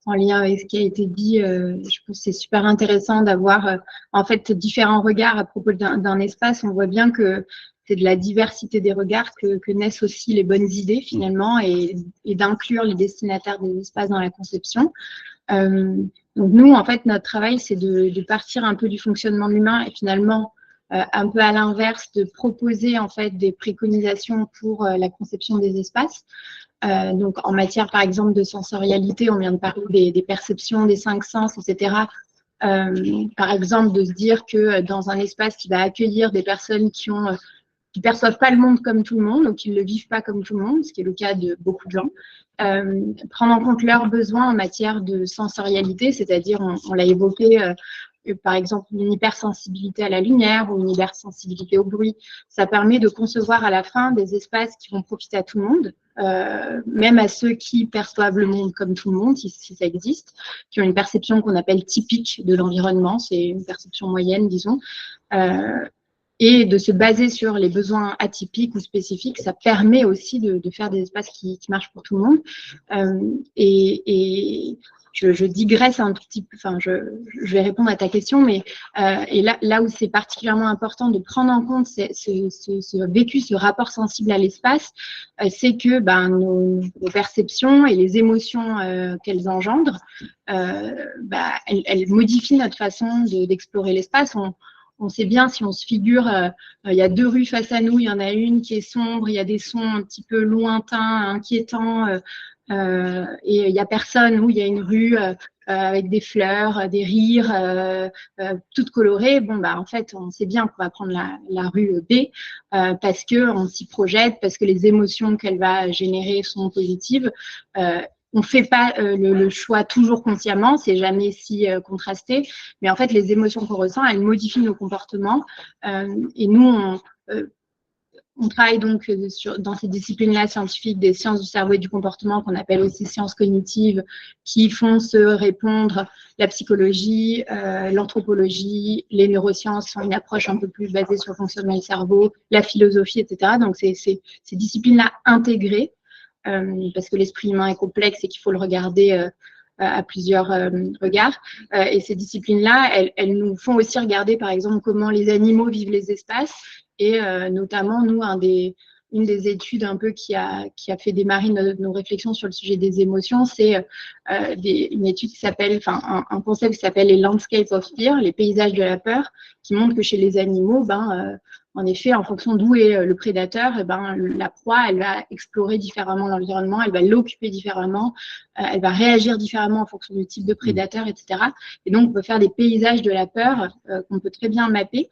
en lien avec ce qui a été dit. Je pense que c'est super intéressant d'avoir en fait différents regards à propos d'un espace. On voit bien que c'est de la diversité des regards que naissent aussi les bonnes idées finalement et d'inclure les destinataires des espaces dans la conception. Donc nous, en fait, notre travail, c'est de partir un peu du fonctionnement de l'humain et finalement un peu à l'inverse, de proposer en fait des préconisations pour la conception des espaces. Donc, en matière, par exemple, de sensorialité, on vient de parler des perceptions, des 5 sens, etc. Par exemple, de se dire que dans un espace qui va accueillir des personnes qui perçoivent pas le monde comme tout le monde ou qui ne le vivent pas comme tout le monde, ce qui est le cas de beaucoup de gens, prendre en compte leurs besoins en matière de sensorialité, c'est-à-dire, on l'a évoqué, par exemple, une hypersensibilité à la lumière ou une hypersensibilité au bruit. Ça permet de concevoir à la fin des espaces qui vont profiter à tout le monde, même à ceux qui perçoivent le monde comme tout le monde, si ça existe, qui ont une perception qu'on appelle typique de l'environnement, c'est une perception moyenne, disons. Et de se baser sur les besoins atypiques ou spécifiques, ça permet aussi de faire des espaces qui marchent pour tout le monde. Et je digresse un tout petit peu, enfin, je vais répondre à ta question, mais et là où c'est particulièrement important de prendre en compte ce vécu, ce rapport sensible à l'espace, c'est que nos perceptions et les émotions qu'elles engendrent, elles modifient notre façon d'explorer l'espace. On sait bien, si on se figure, il y a 2 rues face à nous, il y en a une qui est sombre, il y a des sons un petit peu lointains, inquiétants, et il n'y a personne, ou il y a une rue avec des fleurs, des rires, toutes colorées. Bon, en fait, on sait bien qu'on va prendre la rue B parce qu'on s'y projette, parce que les émotions qu'elle va générer sont positives. On ne fait pas le choix toujours consciemment, c'est jamais si contrasté, mais en fait, les émotions qu'on ressent, elles modifient nos comportements. Et nous, on travaille donc dans ces disciplines-là scientifiques des sciences du cerveau et du comportement, qu'on appelle aussi sciences cognitives, qui font se répondre la psychologie, l'anthropologie, les neurosciences sont une approche un peu plus basée sur le fonctionnement du cerveau, la philosophie, etc. Donc, c'est ces disciplines-là intégrées, parce que l'esprit humain est complexe et qu'il faut le regarder à plusieurs regards. Et ces disciplines-là, elles nous font aussi regarder, par exemple, comment les animaux vivent les espaces. Et notamment, nous, une des études un peu qui a fait démarrer nos réflexions sur le sujet des émotions, c'est une étude qui s'appelle, enfin, un concept qui s'appelle les landscapes of fear, les paysages de la peur, qui montre que chez les animaux, en effet, en fonction d'où est le prédateur, la proie, elle va explorer différemment l'environnement, elle va l'occuper différemment, elle va réagir différemment en fonction du type de prédateur, etc. Et donc, on peut faire des paysages de la peur qu'on peut très bien mapper.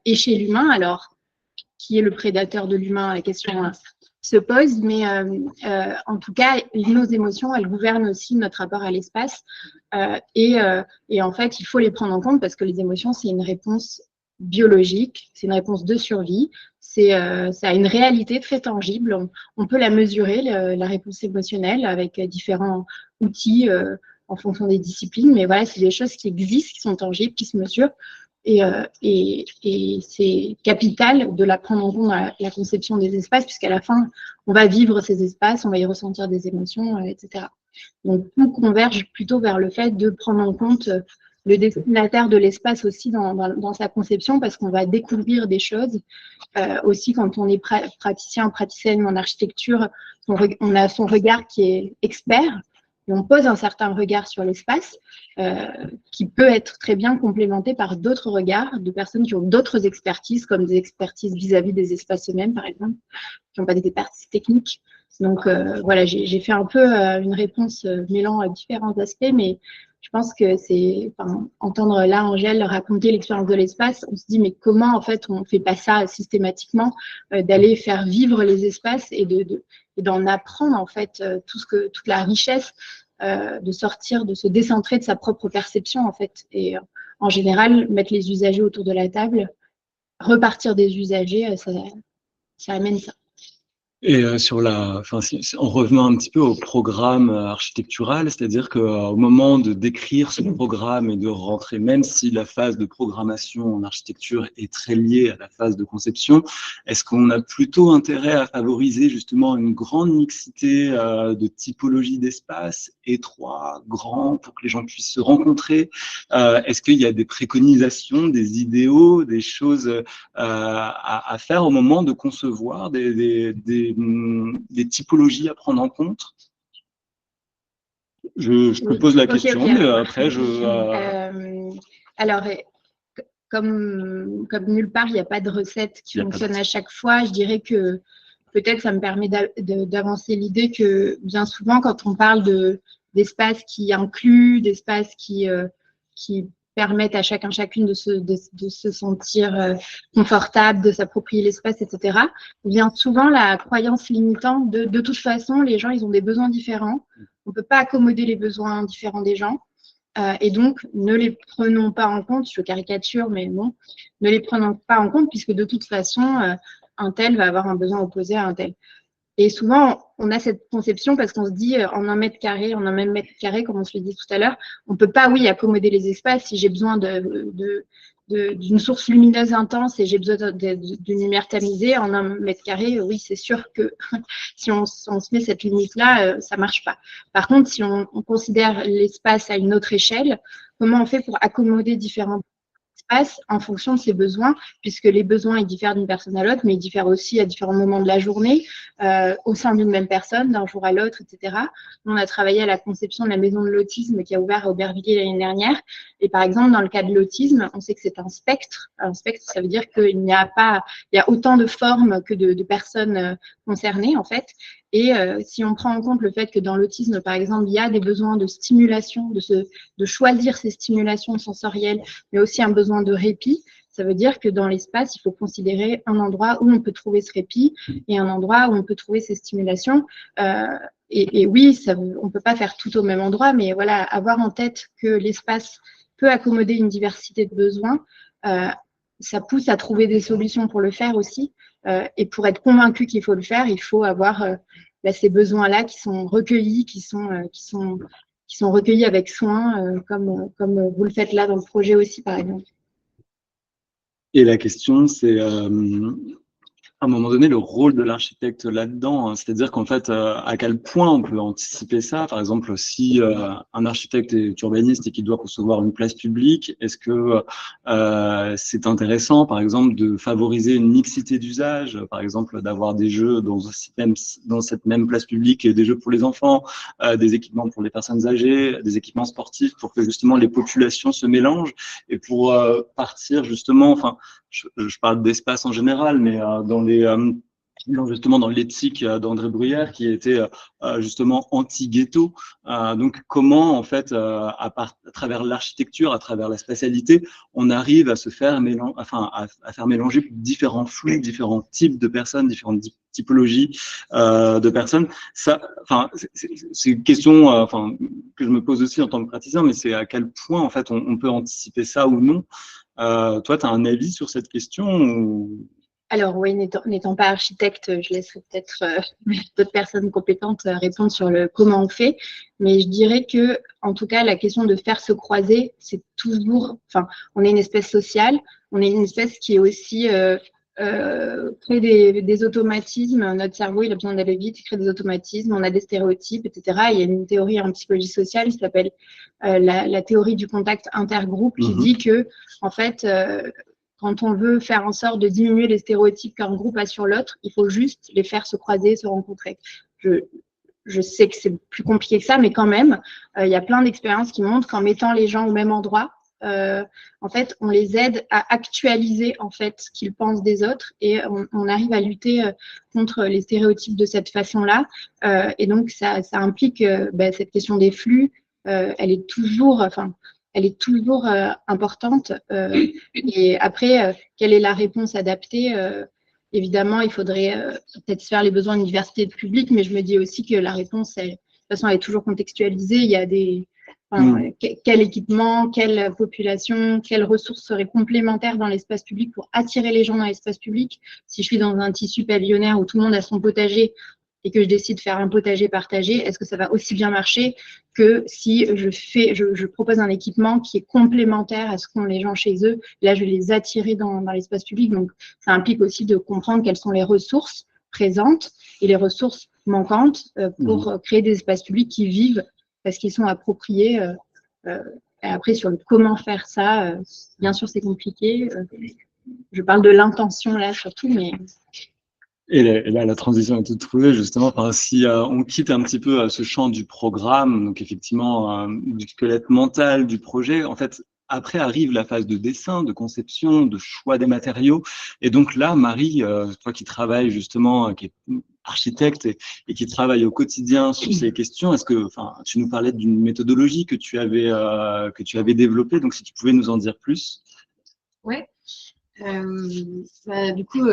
Et chez l'humain, alors, qui est le prédateur de l'humain, la question se pose, mais en tout cas, nos émotions, elles gouvernent aussi notre rapport à l'espace. Et en fait, il faut les prendre en compte parce que les émotions, c'est une réponse biologique, c'est une réponse de survie, ça a une réalité très tangible, on peut la mesurer, la réponse émotionnelle, avec différents outils en fonction des disciplines, mais voilà, c'est des choses qui existent, qui sont tangibles, qui se mesurent, et c'est capital de la prendre en compte dans la conception des espaces, puisqu'à la fin, on va vivre ces espaces, on va y ressentir des émotions, etc. Donc, tout converge plutôt vers le fait de prendre en compte le destinataire de l'espace aussi dans sa conception, parce qu'on va découvrir des choses. Aussi, quand on est praticien, praticienne en architecture, on a son regard qui est expert, et on pose un certain regard sur l'espace qui peut être très bien complémenté par d'autres regards de personnes qui ont d'autres expertises, comme des expertises vis-à-vis des espaces eux-mêmes, par exemple, qui n'ont pas des expertises techniques. Donc, voilà, j'ai fait un peu une réponse mêlant différents aspects, mais je pense que c'est, entendre là Angèle raconter l'expérience de l'espace, on se dit, mais comment, en fait, on ne fait pas ça systématiquement, d'aller faire vivre les espaces et d'en apprendre, en fait, toute la richesse, de sortir, de se décentrer de sa propre perception, en fait. Et en général, mettre les usagers autour de la table, repartir des usagers, ça amène ça. Et en revenant un petit peu au programme architectural, c'est-à-dire qu'au moment de décrire ce programme et de rentrer, même si la phase de programmation en architecture est très liée à la phase de conception, est-ce qu'on a plutôt intérêt à favoriser justement une grande mixité de typologie d'espace, étroit, grand, pour que les gens puissent se rencontrer? Est-ce qu'il y a des préconisations, des idéaux, des choses à faire au moment de concevoir des typologies à prendre en compte? Je te pose la question, mais après, alors, comme nulle part, il n'y a pas de recette qui fonctionne à chaque fois, je dirais que peut-être ça me permet d'avancer l'idée que bien souvent, quand on parle d'espaces qui incluent, d'espaces qui permettent à chacun, chacune de se sentir confortable, de s'approprier l'espace, etc., vient souvent la croyance limitante de toute façon, les gens, ils ont des besoins différents. On ne peut pas accommoder les besoins différents des gens. Et donc, ne les prenons pas en compte, je caricature, mais bon, ne les prenons pas en compte puisque de toute façon, un tel va avoir un besoin opposé à un tel. Et souvent, on a cette conception parce qu'on se dit en 1 mètre carré, en 1 même mètre carré, comme on se le dit tout à l'heure, on ne peut pas, oui, accommoder les espaces. Si j'ai besoin d'une source lumineuse intense et j'ai besoin d'une lumière tamisée, en 1 mètre carré, oui, c'est sûr que si on se met cette limite-là, ça ne marche pas. Par contre, si on considère l'espace à une autre échelle, comment on fait pour accommoder différents espaces en fonction de ses besoins, puisque les besoins ils diffèrent d'une personne à l'autre, mais ils diffèrent aussi à différents moments de la journée, au sein d'une même personne, d'un jour à l'autre, etc. On a travaillé à la conception de la maison de l'autisme qui a ouvert à Aubervilliers l'année dernière. Et par exemple, dans le cas de l'autisme, on sait que c'est un spectre. Un spectre, ça veut dire qu'il y a autant de formes que de personnes concernées, en fait. Et si on prend en compte le fait que dans l'autisme, par exemple, il y a des besoins de stimulation, de choisir ces stimulations sensorielles, mais aussi un besoin de répit, ça veut dire que dans l'espace, il faut considérer un endroit où on peut trouver ce répit et un endroit où on peut trouver ces stimulations. Et oui, on ne peut pas faire tout au même endroit, mais voilà, avoir en tête que l'espace peut accommoder une diversité de besoins, ça pousse à trouver des solutions pour le faire aussi. Et pour être convaincu qu'il faut le faire, il faut avoir ces besoins-là qui sont recueillis, qui sont recueillis avec soin, comme vous le faites là dans le projet aussi, par exemple. Et la question, c'est à un moment donné, le rôle de l'architecte là-dedans, hein, c'est-à-dire qu'en fait, à quel point on peut anticiper ça. Par exemple, si un architecte est urbaniste et qu'il doit concevoir une place publique, est-ce que c'est intéressant, par exemple, de favoriser une mixité d'usage, par exemple, d'avoir des jeux dans cette même place publique, des jeux pour les enfants, des équipements pour les personnes âgées, des équipements sportifs, pour que justement les populations se mélangent et pour partir justement, enfin, je parle d'espace en général, mais justement dans l'éthique d'André Bruyère qui était justement anti-ghetto. Donc comment en fait à travers l'architecture, à travers la spatialité, on arrive à se faire à faire mélanger différents flux, différents types de personnes, différentes typologies de personnes. Ça, enfin, c'est une question que je me pose aussi en tant que praticien, mais c'est à quel point en fait on peut anticiper ça ou non. Toi, tu as un avis sur cette question ou... Alors oui, n'étant pas architecte, je laisserai peut-être d'autres personnes compétentes répondre sur le comment on fait. Mais je dirais que, en tout cas, la question de faire se croiser, c'est toujours... Enfin, on est une espèce sociale, on est une espèce qui est aussi... crée des automatismes. Notre cerveau, il a besoin d'aller vite, il crée des automatismes, on a des stéréotypes, etc. Il y a une théorie en psychologie sociale qui s'appelle la théorie du contact intergroupe qui dit que, en fait, quand on veut faire en sorte de diminuer les stéréotypes qu'un groupe a sur l'autre, il faut juste les faire se croiser, se rencontrer. Je sais que c'est plus compliqué que ça, mais quand même, il y a plein d'expériences qui montrent qu'en mettant les gens au même endroit, en fait, on les aide à actualiser en fait ce qu'ils pensent des autres et on arrive à lutter contre les stéréotypes de cette façon-là. Et donc, ça implique cette question des flux, elle est toujours importante. Et après, quelle est la réponse adaptée? Évidemment, il faudrait peut-être se faire les besoins d'une diversité de public, mais je me dis aussi que la réponse, de toute façon, elle est toujours contextualisée. Il y a quel équipement, quelle population, quelles ressources seraient complémentaires dans l'espace public pour attirer les gens dans l'espace public. Si je suis dans un tissu pavillonnaire où tout le monde a son potager et que je décide de faire un potager partagé, est-ce que ça va aussi bien marcher que si je propose un équipement qui est complémentaire à ce qu'ont les gens chez eux? Là, je vais les attirer dans l'espace public. Donc, ça implique aussi de comprendre quelles sont les ressources présentes et les ressources manquantes pour créer des espaces publics qui vivent parce qu'ils sont appropriés. Et après, sur le comment faire ça, bien sûr, c'est compliqué. Je parle de l'intention là surtout, mais... Et là, la transition est toute trouvée, justement. Enfin, si on quitte un petit peu ce champ du programme, donc effectivement du squelette mental du projet, en fait, après arrive la phase de dessin, de conception, de choix des matériaux. Et donc là, Marie, toi qui travailles justement, qui est architecte et qui travaille au quotidien sur ces questions, est-ce que, enfin, tu nous parlais d'une méthodologie que tu avais développée, donc si tu pouvais nous en dire plus. Ouais. Du coup,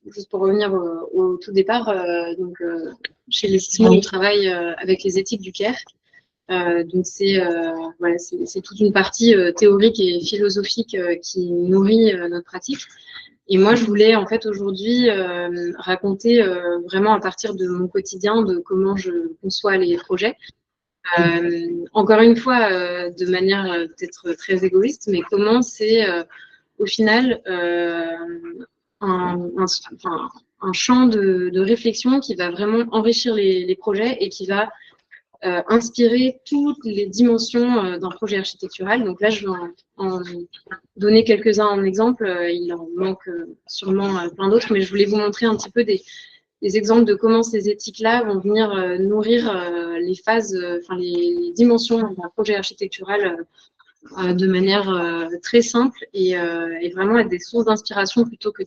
juste pour revenir au tout départ, chez les Sismo, on travaille avec les éthiques du Caire. Donc voilà, c'est toute une partie théorique et philosophique qui nourrit notre pratique. Et moi, je voulais en fait aujourd'hui raconter vraiment à partir de mon quotidien, de comment je conçois les projets. Encore une fois, de manière peut-être très égoïste, mais comment c'est au final un champ de réflexion qui va vraiment enrichir les projets et qui va inspirer toutes les dimensions d'un projet architectural. Donc là, je vais en donner quelques-uns en exemple. Il en manque sûrement plein d'autres, mais je voulais vous montrer un petit peu des exemples de comment ces éthiques-là vont venir nourrir les phases, les dimensions d'un projet architectural de manière très simple et vraiment être des sources d'inspiration plutôt que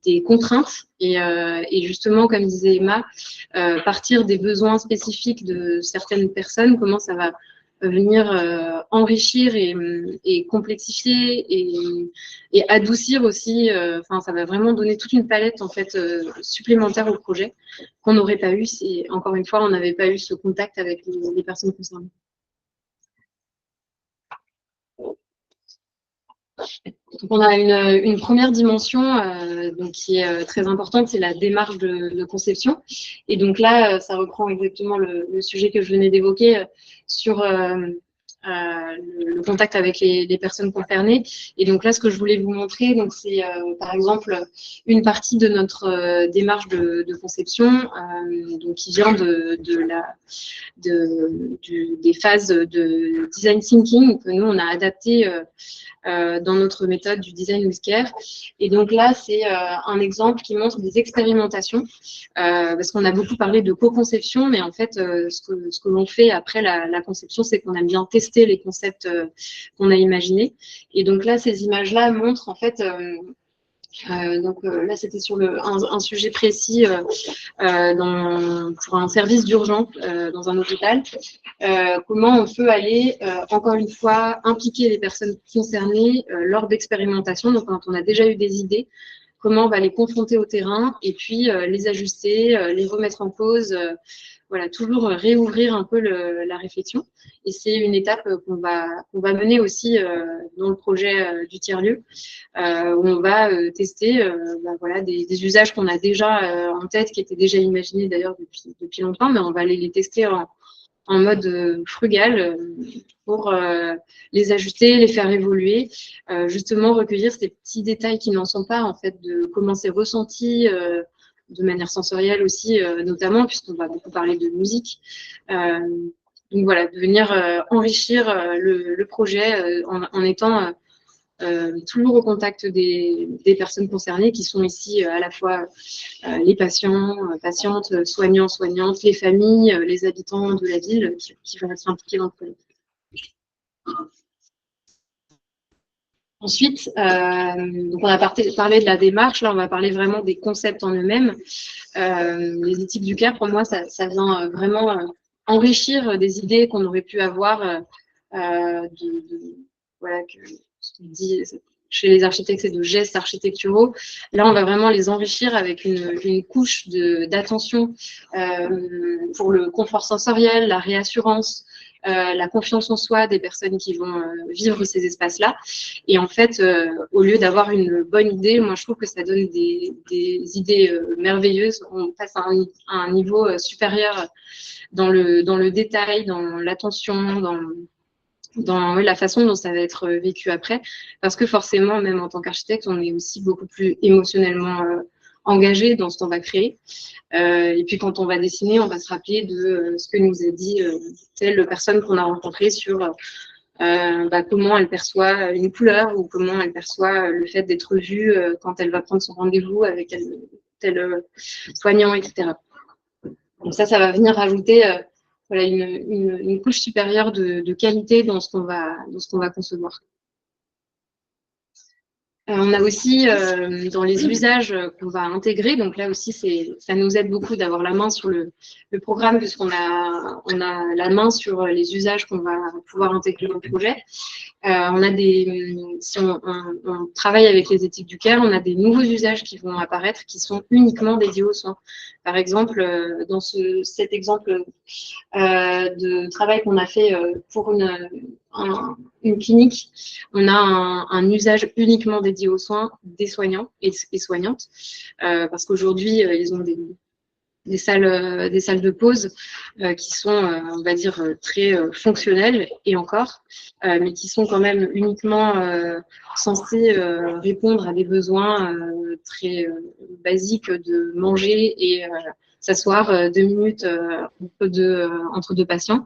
des contraintes et justement, comme disait Emma, partir des besoins spécifiques de certaines personnes, comment ça va venir enrichir et complexifier et adoucir aussi, ça va vraiment donner toute une palette en fait supplémentaire au projet qu'on n'aurait pas eu si, encore une fois, on n'avait pas eu ce contact avec les personnes concernées. Donc on a une première dimension donc qui est très importante, c'est la démarche de conception. Et donc là, ça reprend exactement le sujet que je venais d'évoquer sur le contact avec les personnes concernées. Et donc là, ce que je voulais vous montrer, donc c'est par exemple une partie de notre démarche de conception, donc qui vient des phases de design thinking que nous on a adapté dans notre méthode du design with care. Et donc là, c'est un exemple qui montre des expérimentations, parce qu'on a beaucoup parlé de co-conception, mais en fait, ce que l'on fait après la conception, c'est qu'on aime bien tester les concepts qu'on a imaginés. Et donc là, ces images-là montrent en fait là, c'était sur un sujet précis pour un service d'urgence dans un hôpital. Comment on peut aller, encore une fois, impliquer les personnes concernées lors d'expérimentations. Donc, quand on a déjà eu des idées, comment on va les confronter au terrain et puis les ajuster, les remettre en cause. Voilà, toujours réouvrir un peu la réflexion. Et c'est une étape qu'on va mener aussi dans le projet du tiers-lieu, où on va tester voilà, des usages qu'on a déjà en tête, qui étaient déjà imaginés d'ailleurs depuis longtemps, mais on va aller les tester en mode frugal pour les ajuster, les faire évoluer, justement recueillir ces petits détails qui n'en sont pas, en fait, de comment c'est ressenti de manière sensorielle aussi, notamment, puisqu'on va beaucoup parler de musique. Donc voilà, de venir enrichir le projet en étant toujours au contact des personnes concernées, qui sont ici à la fois les patients, patientes, soignants, soignantes, les familles, les habitants de la ville qui vont être impliqués dans le projet. Ensuite, donc on a parlé de la démarche, là on va parler vraiment des concepts en eux-mêmes. Les éthiques du CARE, pour moi, ça vient vraiment enrichir des idées qu'on aurait pu avoir, voilà, ce qu'on dit chez les architectes, c'est de gestes architecturaux. Là, on va vraiment les enrichir avec une couche d'attention pour le confort sensoriel, la réassurance, la confiance en soi des personnes qui vont vivre ces espaces-là. Et en fait, au lieu d'avoir une bonne idée, moi, je trouve que ça donne des idées merveilleuses. On passe à un niveau supérieur dans le détail, dans l'attention, dans la façon dont ça va être vécu après, parce que forcément, même en tant qu'architecte, on est aussi beaucoup plus émotionnellement engagé dans ce qu'on va créer. Et puis quand on va dessiner, on va se rappeler de ce que nous a dit telle personne qu'on a rencontrée sur comment elle perçoit une couleur ou comment elle perçoit le fait d'être vue quand elle va prendre son rendez-vous avec tel soignant, etc. Donc ça va venir rajouter voilà, une couche supérieure de qualité dans ce qu'on va concevoir. On a aussi dans les usages qu'on va intégrer, donc là aussi ça nous aide beaucoup d'avoir la main sur le programme puisqu'on a la main sur les usages qu'on va pouvoir intégrer dans le projet. Si on travaille avec les éthiques du care, on a des nouveaux usages qui vont apparaître qui sont uniquement dédiés aux soins. Par exemple, dans cet exemple de travail qu'on a fait pour une clinique, on a un usage uniquement dédié aux soins des soignants et soignantes, parce qu'aujourd'hui, ils ont des salles de pause qui sont, on va dire, très fonctionnelles, et encore, mais qui sont quand même uniquement censées répondre à des besoins très basiques de manger et s'asseoir 2 minutes entre deux patients.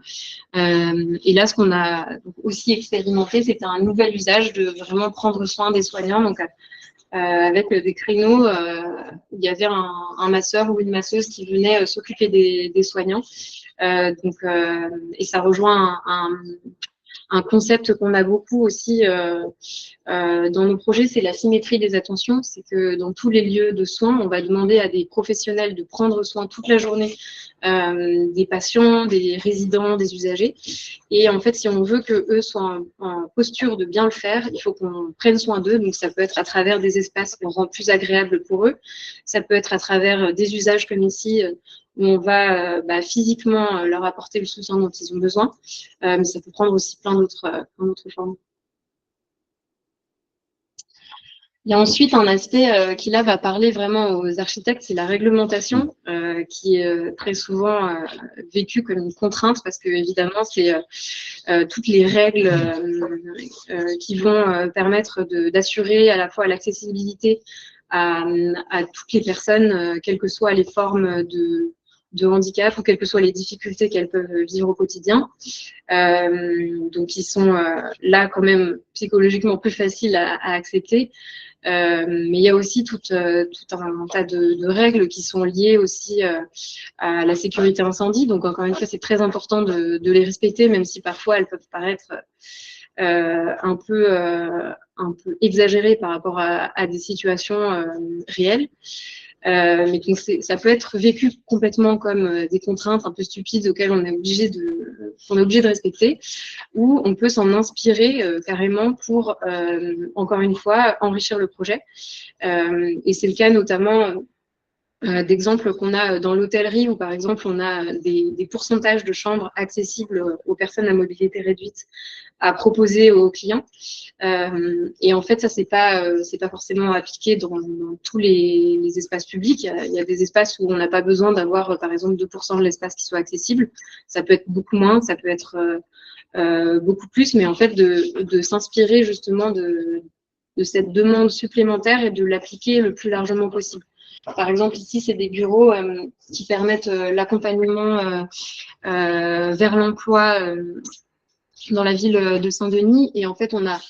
Et là, ce qu'on a aussi expérimenté, c'était un nouvel usage de vraiment prendre soin des soignants. Donc, avec des créneaux, il y avait un masseur ou une masseuse qui venait s'occuper des soignants. Et ça rejoint un concept qu'on a beaucoup aussi dans nos projets, c'est la symétrie des attentions. C'est que dans tous les lieux de soins, on va demander à des professionnels de prendre soin toute la journée des patients, des résidents, des usagers. Et en fait, si on veut qu'eux soient en posture de bien le faire, il faut qu'on prenne soin d'eux. Donc, ça peut être à travers des espaces qu'on rend plus agréables pour eux. Ça peut être à travers des usages comme ici, où on va physiquement leur apporter le soutien dont ils ont besoin. Mais ça peut prendre aussi plein d'autres formes. Il y a ensuite un aspect qui là va parler vraiment aux architectes, c'est la réglementation, qui est très souvent vécue comme une contrainte, parce que évidemment c'est toutes les règles qui vont permettre d'assurer à la fois l'accessibilité à toutes les personnes, quelles que soient les formes de handicap ou quelles que soient les difficultés qu'elles peuvent vivre au quotidien. Donc, ils sont là quand même psychologiquement plus faciles à accepter. Mais il y a aussi tout un tas de règles qui sont liées aussi à la sécurité incendie. Donc, encore une fois, c'est très important de les respecter, même si parfois elles peuvent paraître un peu exagérées par rapport à des situations réelles. Mais donc ça peut être vécu complètement comme des contraintes un peu stupides auxquelles on est obligé de respecter, ou on peut s'en inspirer carrément pour, encore une fois, enrichir le projet. Et c'est le cas notamment d'exemples qu'on a dans l'hôtellerie, où par exemple on a des pourcentages de chambres accessibles aux personnes à mobilité réduite à proposer aux clients. Et en fait, ça, c'est pas forcément appliqué dans tous les espaces publics. Il y a des espaces où on n'a pas besoin d'avoir, par exemple, 2% de l'espace qui soit accessible. Ça peut être beaucoup moins, ça peut être beaucoup plus, mais en fait, de s'inspirer justement de cette demande supplémentaire et de l'appliquer le plus largement possible. Par exemple, ici, c'est des bureaux qui permettent l'accompagnement vers l'emploi dans la ville de Saint-Denis. Et en fait, on n'a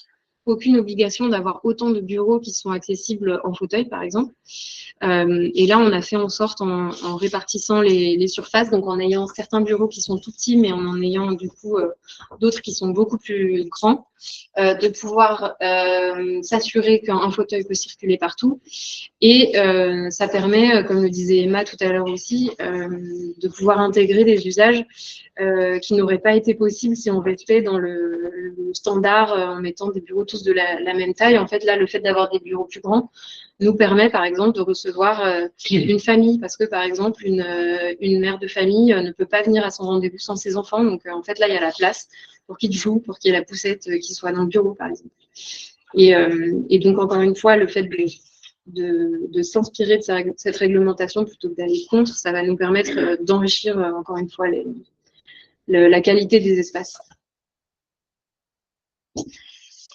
aucune obligation d'avoir autant de bureaux qui sont accessibles en fauteuil, par exemple. Et là, on a fait en sorte, en répartissant les surfaces, donc en ayant certains bureaux qui sont tout petits, mais en ayant du coup d'autres qui sont beaucoup plus grands, de pouvoir s'assurer qu'un fauteuil peut circuler partout. Et ça permet, comme le disait Emma tout à l'heure aussi, de pouvoir intégrer des usages qui n'auraient pas été possibles si on restait dans le standard en mettant des bureaux tous de la même taille. En fait, là, le fait d'avoir des bureaux plus grands nous permet, par exemple, de recevoir une famille, parce que, par exemple, une mère de famille ne peut pas venir à son rendez-vous sans ses enfants. Donc, en fait, là, il y a la place pour qu'ils jouent, pour qu'il y ait la poussette qui soit dans le bureau, par exemple. Et donc, encore une fois, le fait de s'inspirer de cette réglementation plutôt que d'aller contre, ça va nous permettre d'enrichir, encore une fois, la qualité des espaces.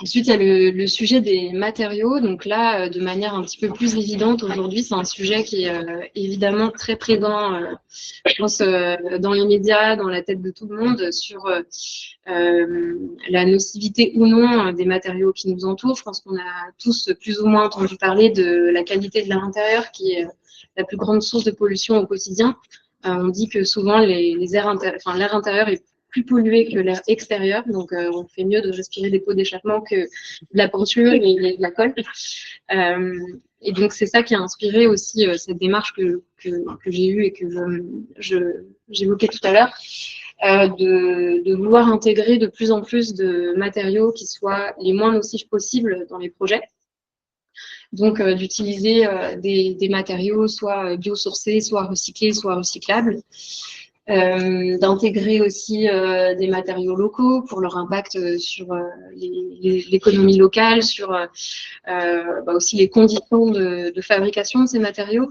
Ensuite, il y a le sujet des matériaux. Donc là, de manière un petit peu plus évidente aujourd'hui, c'est un sujet qui est évidemment très présent, je pense, dans les médias, dans la tête de tout le monde, sur la nocivité ou non des matériaux qui nous entourent. Je pense qu'on a tous plus ou moins entendu parler de la qualité de l'air intérieur, qui est la plus grande source de pollution au quotidien. On dit que souvent l'air intérieur est plus pollué que l'air extérieur, donc on fait mieux de respirer des pots d'échappement que de la peinture et de la colle. Et donc c'est ça qui a inspiré aussi cette démarche que j'ai eue et que j'évoquais tout à l'heure, de vouloir intégrer de plus en plus de matériaux qui soient les moins nocifs possibles dans les projets. Donc d'utiliser des matériaux soit biosourcés, soit recyclés, soit recyclables. D'intégrer aussi des matériaux locaux pour leur impact sur l'économie locale, sur aussi les conditions de fabrication de ces matériaux,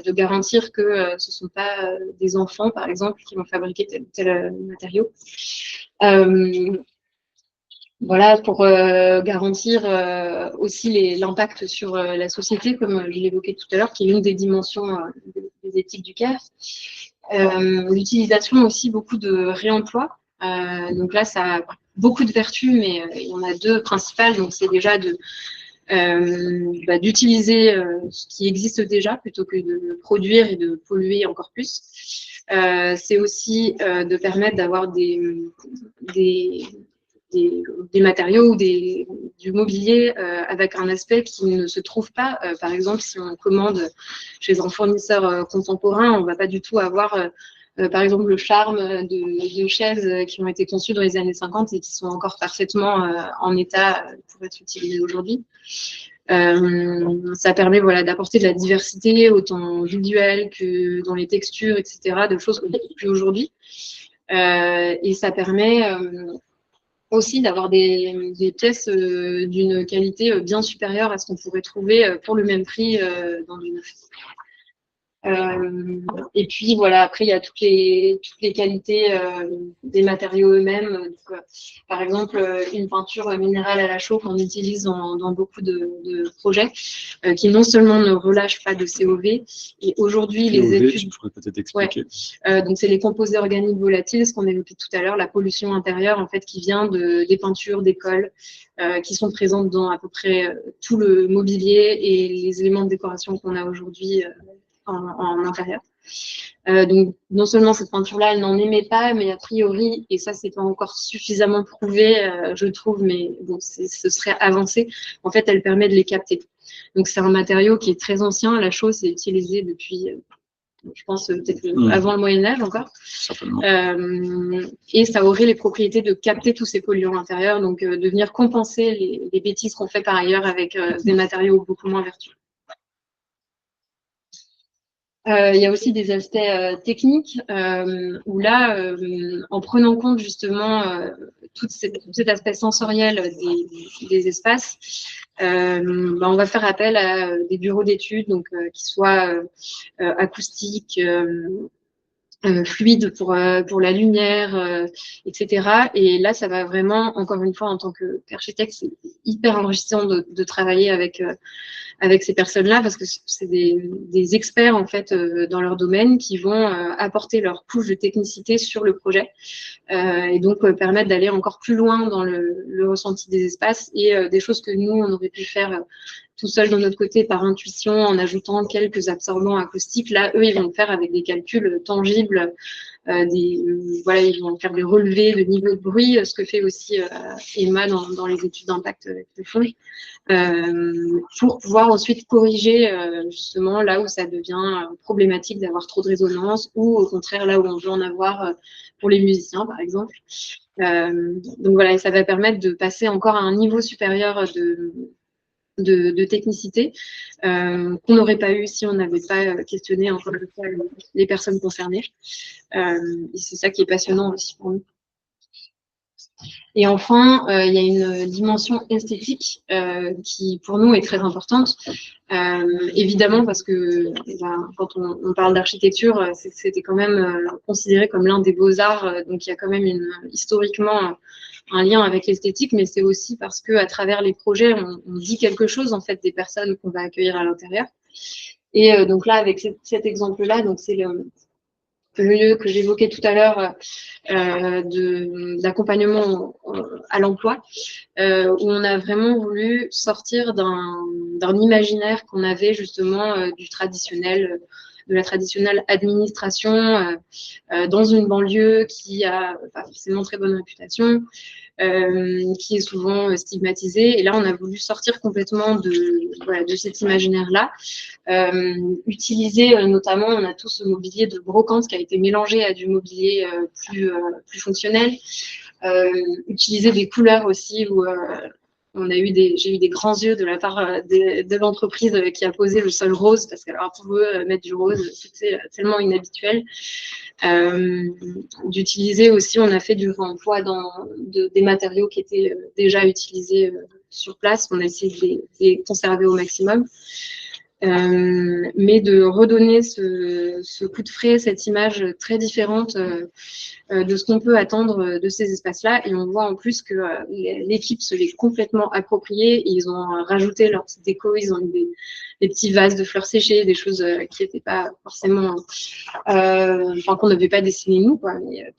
de garantir que ce ne sont pas des enfants, par exemple, qui vont fabriquer tel ou tel matériau. Voilà, pour garantir aussi l'impact sur la société, comme je l'évoquais tout à l'heure, qui est une des dimensions des éthiques du CARE. L'utilisation aussi beaucoup de réemploi. Donc là, ça a beaucoup de vertus, mais il y en a deux principales. Donc c'est déjà d'utiliser ce qui existe déjà plutôt que de produire et de polluer encore plus. C'est aussi de permettre d'avoir des matériaux ou du mobilier avec un aspect qui ne se trouve pas. Par exemple, si on commande chez un fournisseur contemporain, on ne va pas du tout avoir, par exemple, le charme de chaises qui ont été conçues dans les années 50 et qui sont encore parfaitement en état pour être utilisées aujourd'hui. Ça permet d'apporter de la diversité, autant visuelle que dans les textures, etc., de choses qu'on ne trouve plus aujourd'hui. Et ça permet aussi d'avoir des pièces d'une qualité bien supérieure à ce qu'on pourrait trouver pour le même prix dans du neuf. Et puis voilà, après il y a toutes les qualités des matériaux eux-mêmes. Par exemple, une peinture minérale à la chaux qu'on utilise dans beaucoup de projets, qui non seulement ne relâche pas de COV, et aujourd'hui les études. Je pourrais peut-être expliquer. Donc c'est les composés organiques volatiles, ce qu'on évoquait tout à l'heure, la pollution intérieure en fait qui vient des peintures, des colles, qui sont présentes dans à peu près tout le mobilier et les éléments de décoration qu'on a aujourd'hui. En intérieur. Donc, non seulement cette peinture-là, elle n'en émet pas, mais a priori, et ça, c'est pas encore suffisamment prouvé, je trouve, mais bon, ce serait avancé, en fait, elle permet de les capter. Donc, c'est un matériau qui est très ancien. La chaux, c'est utilisé depuis, je pense, peut-être avant le Moyen-Âge encore. Et ça aurait les propriétés de capter tous ces polluants intérieurs, donc de venir compenser les bêtises qu'on fait par ailleurs avec des matériaux beaucoup moins vertueux. Il y a aussi des aspects techniques où là, en prenant en compte justement tout cet aspect sensoriel des espaces, on va faire appel à des bureaux d'études donc qui soient acoustiques, fluides pour la lumière, etc. Et là, ça va vraiment, encore une fois, en tant qu'architecte, c'est hyper enrichissant de travailler avec ces personnes-là parce que c'est des experts en fait dans leur domaine qui vont apporter leur couche de technicité sur le projet et donc permettre d'aller encore plus loin dans le ressenti des espaces et des choses que nous, on aurait pu faire tout seul de notre côté par intuition en ajoutant quelques absorbants acoustiques. Là, eux, ils vont le faire avec des calculs tangibles. Ils vont faire des relevés de niveau de bruit, ce que fait aussi Emma dans les études d'impact de fond, pour pouvoir ensuite corriger justement là où ça devient problématique d'avoir trop de résonance ou au contraire là où on veut en avoir pour les musiciens par exemple. Donc voilà, et ça va permettre de passer encore à un niveau supérieur de technicité qu'on n'aurait pas eu si on n'avait pas questionné encore une fois les personnes concernées. Et c'est ça qui est passionnant aussi pour nous. Et enfin, il y a une dimension esthétique qui, pour nous, est très importante. Évidemment, parce que quand on parle d'architecture, c'était quand même considéré comme l'un des beaux-arts. Donc, il y a quand même historiquement un lien avec l'esthétique, mais c'est aussi parce qu'à travers les projets, on dit quelque chose, en fait, des personnes qu'on va accueillir à l'intérieur. Et donc là, avec cet exemple-là, donc c'est le lieu que j'évoquais tout à l'heure d'accompagnement à l'emploi, où on a vraiment voulu sortir d'un imaginaire qu'on avait justement du traditionnel la traditionnelle administration dans une banlieue qui a pas forcément très bonne réputation, qui est souvent stigmatisée. Et là, on a voulu sortir complètement de cet imaginaire-là. Utiliser notamment, on a tout ce mobilier de brocante qui a été mélangé à du mobilier plus fonctionnel. Utiliser des couleurs aussi où j'ai eu des grands yeux de la part de l'entreprise qui a posé le sol rose, parce que alors, pour eux, mettre du rose, c'était tellement inhabituel. D'utiliser aussi, on a fait du réemploi des matériaux qui étaient déjà utilisés sur place. On a essayé de les conserver au maximum. Mais de redonner ce coup de frais, cette image très différente de ce qu'on peut attendre de ces espaces-là. Et on voit en plus que l'équipe se l'est complètement appropriée. Ils ont rajouté leur petite déco, ils ont mis des petits vases de fleurs séchées, des choses qui n'étaient pas forcément, qu'on n'avait pas dessiné nous, quoi, mais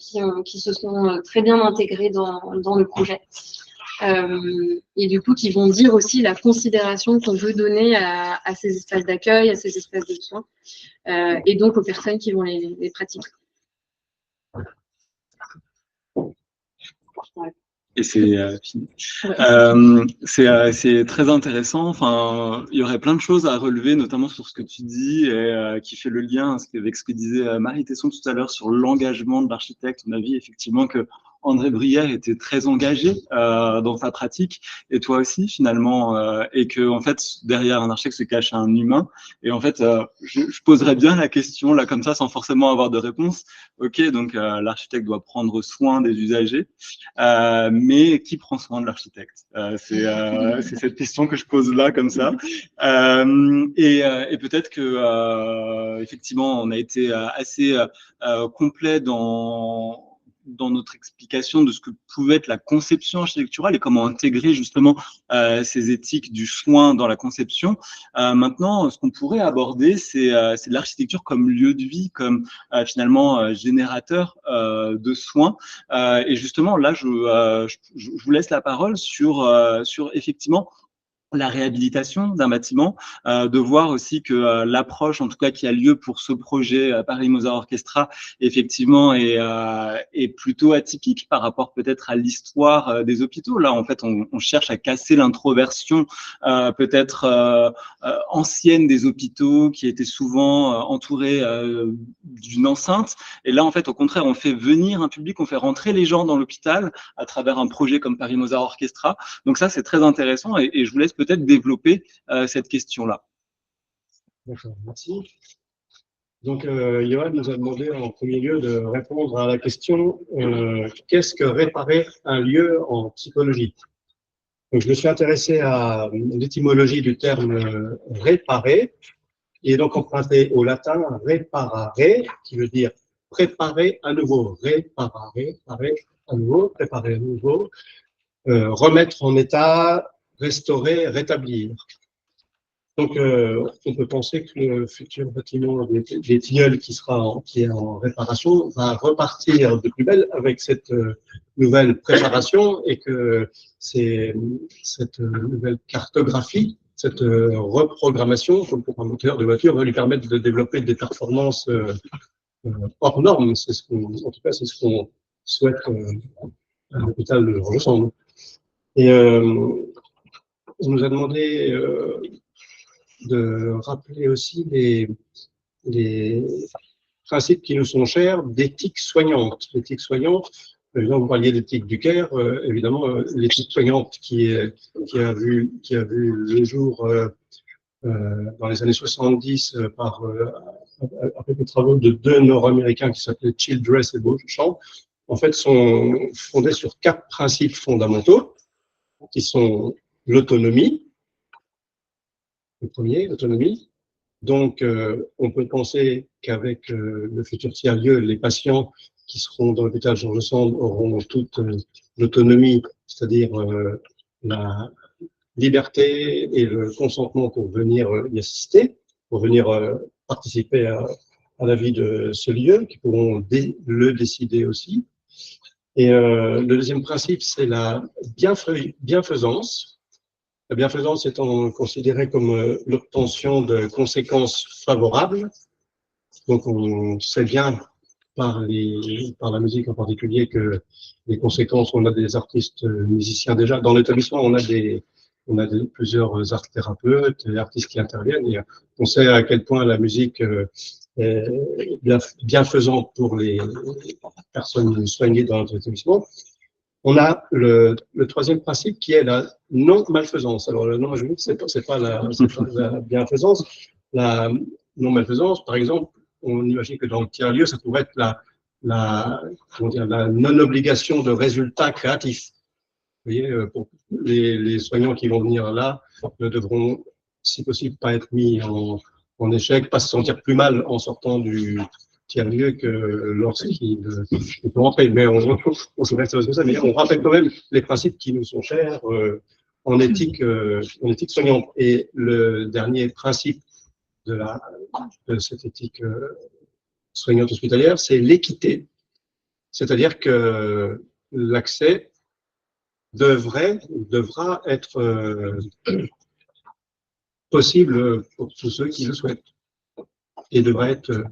qui se sont très bien intégrés dans le projet. Et du coup, qui vont dire aussi la considération qu'on veut donner à ces espaces d'accueil, à ces espaces de soins, et donc aux personnes qui vont les pratiquer. Ouais. Et c'est fini. C'est très intéressant. Enfin, il y aurait plein de choses à relever, notamment sur ce que tu dis, et qui fait le lien avec ce que disait Marie Tesson tout à l'heure sur l'engagement de l'architecte. On a vu effectivement que André Bruyère était très engagé dans sa pratique, et toi aussi finalement, et que en fait derrière un architecte se cache un humain. Et en fait, je poserais bien la question là comme ça, sans forcément avoir de réponse. Ok, donc l'architecte doit prendre soin des usagers, mais qui prend soin de l'architecte? C'est cette question que je pose là comme ça. Et peut-être que effectivement, on a été assez complet dans notre explication de ce que pouvait être la conception architecturale et comment intégrer justement ces éthiques du soin dans la conception. Maintenant, ce qu'on pourrait aborder, c'est l'architecture comme lieu de vie, comme finalement générateur de soins. Et justement, là, je vous laisse la parole sur effectivement la réhabilitation d'un bâtiment, de voir aussi que l'approche, en tout cas qui a lieu pour ce projet Paris Mozart Orchestra, effectivement est plutôt atypique par rapport peut-être à l'histoire des hôpitaux. Là, en fait, on cherche à casser l'introversion peut-être ancienne des hôpitaux qui étaient souvent entourés d'une enceinte. Et là, en fait, au contraire, on fait venir un public, on fait rentrer les gens dans l'hôpital à travers un projet comme Paris Mozart Orchestra. Donc ça, c'est très intéressant et je vous laisse peut-être développer cette question-là. D'accord, merci. Donc, Johan nous a demandé en premier lieu de répondre à la question qu'est-ce que réparer un lieu en psychologie? Donc, je me suis intéressé à l'étymologie du terme réparer, qui est donc emprunté au latin reparare, qui veut dire préparer à nouveau, réparer à nouveau, préparer à nouveau, remettre en état, restaurer, rétablir. Donc, on peut penser que le futur bâtiment des Tilleuls qui est en réparation va repartir de plus belle avec cette nouvelle préparation et que cette nouvelle cartographie, cette reprogrammation, comme pour un moteur de voiture, va lui permettre de développer des performances hors normes. En tout cas, c'est ce qu'on souhaite à l'hôpital de Georges-Sand. Et on nous a demandé de rappeler aussi les principes qui nous sont chers d'éthique soignante. L'éthique soignante, vous parliez d'éthique du Caire, évidemment, l'éthique soignante qui a vu le jour dans les années 70 après les travaux de deux Nord-Américains qui s'appelaient Childress et Beauchamp, en fait, sont fondés sur 4 principes fondamentaux qui sont l'autonomie. Le premier, l'autonomie. Donc, on peut penser qu'avec le futur tiers-lieu, les patients qui seront dans l'hôpital Georges-Sand auront toute l'autonomie, c'est-à-dire la liberté et le consentement pour venir y assister, pour venir participer à la vie de ce lieu, qui pourront le décider aussi. Et le deuxième principe, c'est la bienfaisance. La bienfaisance étant considérée comme l'obtention de conséquences favorables. Donc, on sait bien par la musique en particulier que les conséquences, on a des artistes musiciens déjà. Dans l'établissement, on a plusieurs art thérapeutes et artistes qui interviennent. Et on sait à quel point la musique est bienfaisante pour les personnes soignées dans notre établissement. On a le troisième principe qui est la non-malfaisance. Alors, le non-malfaisance, c'est pas la bienfaisance. La non-malfaisance, par exemple, on imagine que dans le tiers-lieu, ça pourrait être la non-obligation de résultats créatifs. Vous voyez, pour les soignants qui vont venir là ne devront, si possible, pas être mis en échec, pas se sentir plus mal en sortant du tiers-lieu que lorsqu'ils vont rentrer. Mais on reste comme ça, mais on rappelle quand même les principes qui nous sont chers en éthique soignante. Et le dernier principe de cette éthique soignante hospitalière, c'est l'équité. C'est-à-dire que l'accès devra être possible pour tous ceux qui le souhaitent et devra être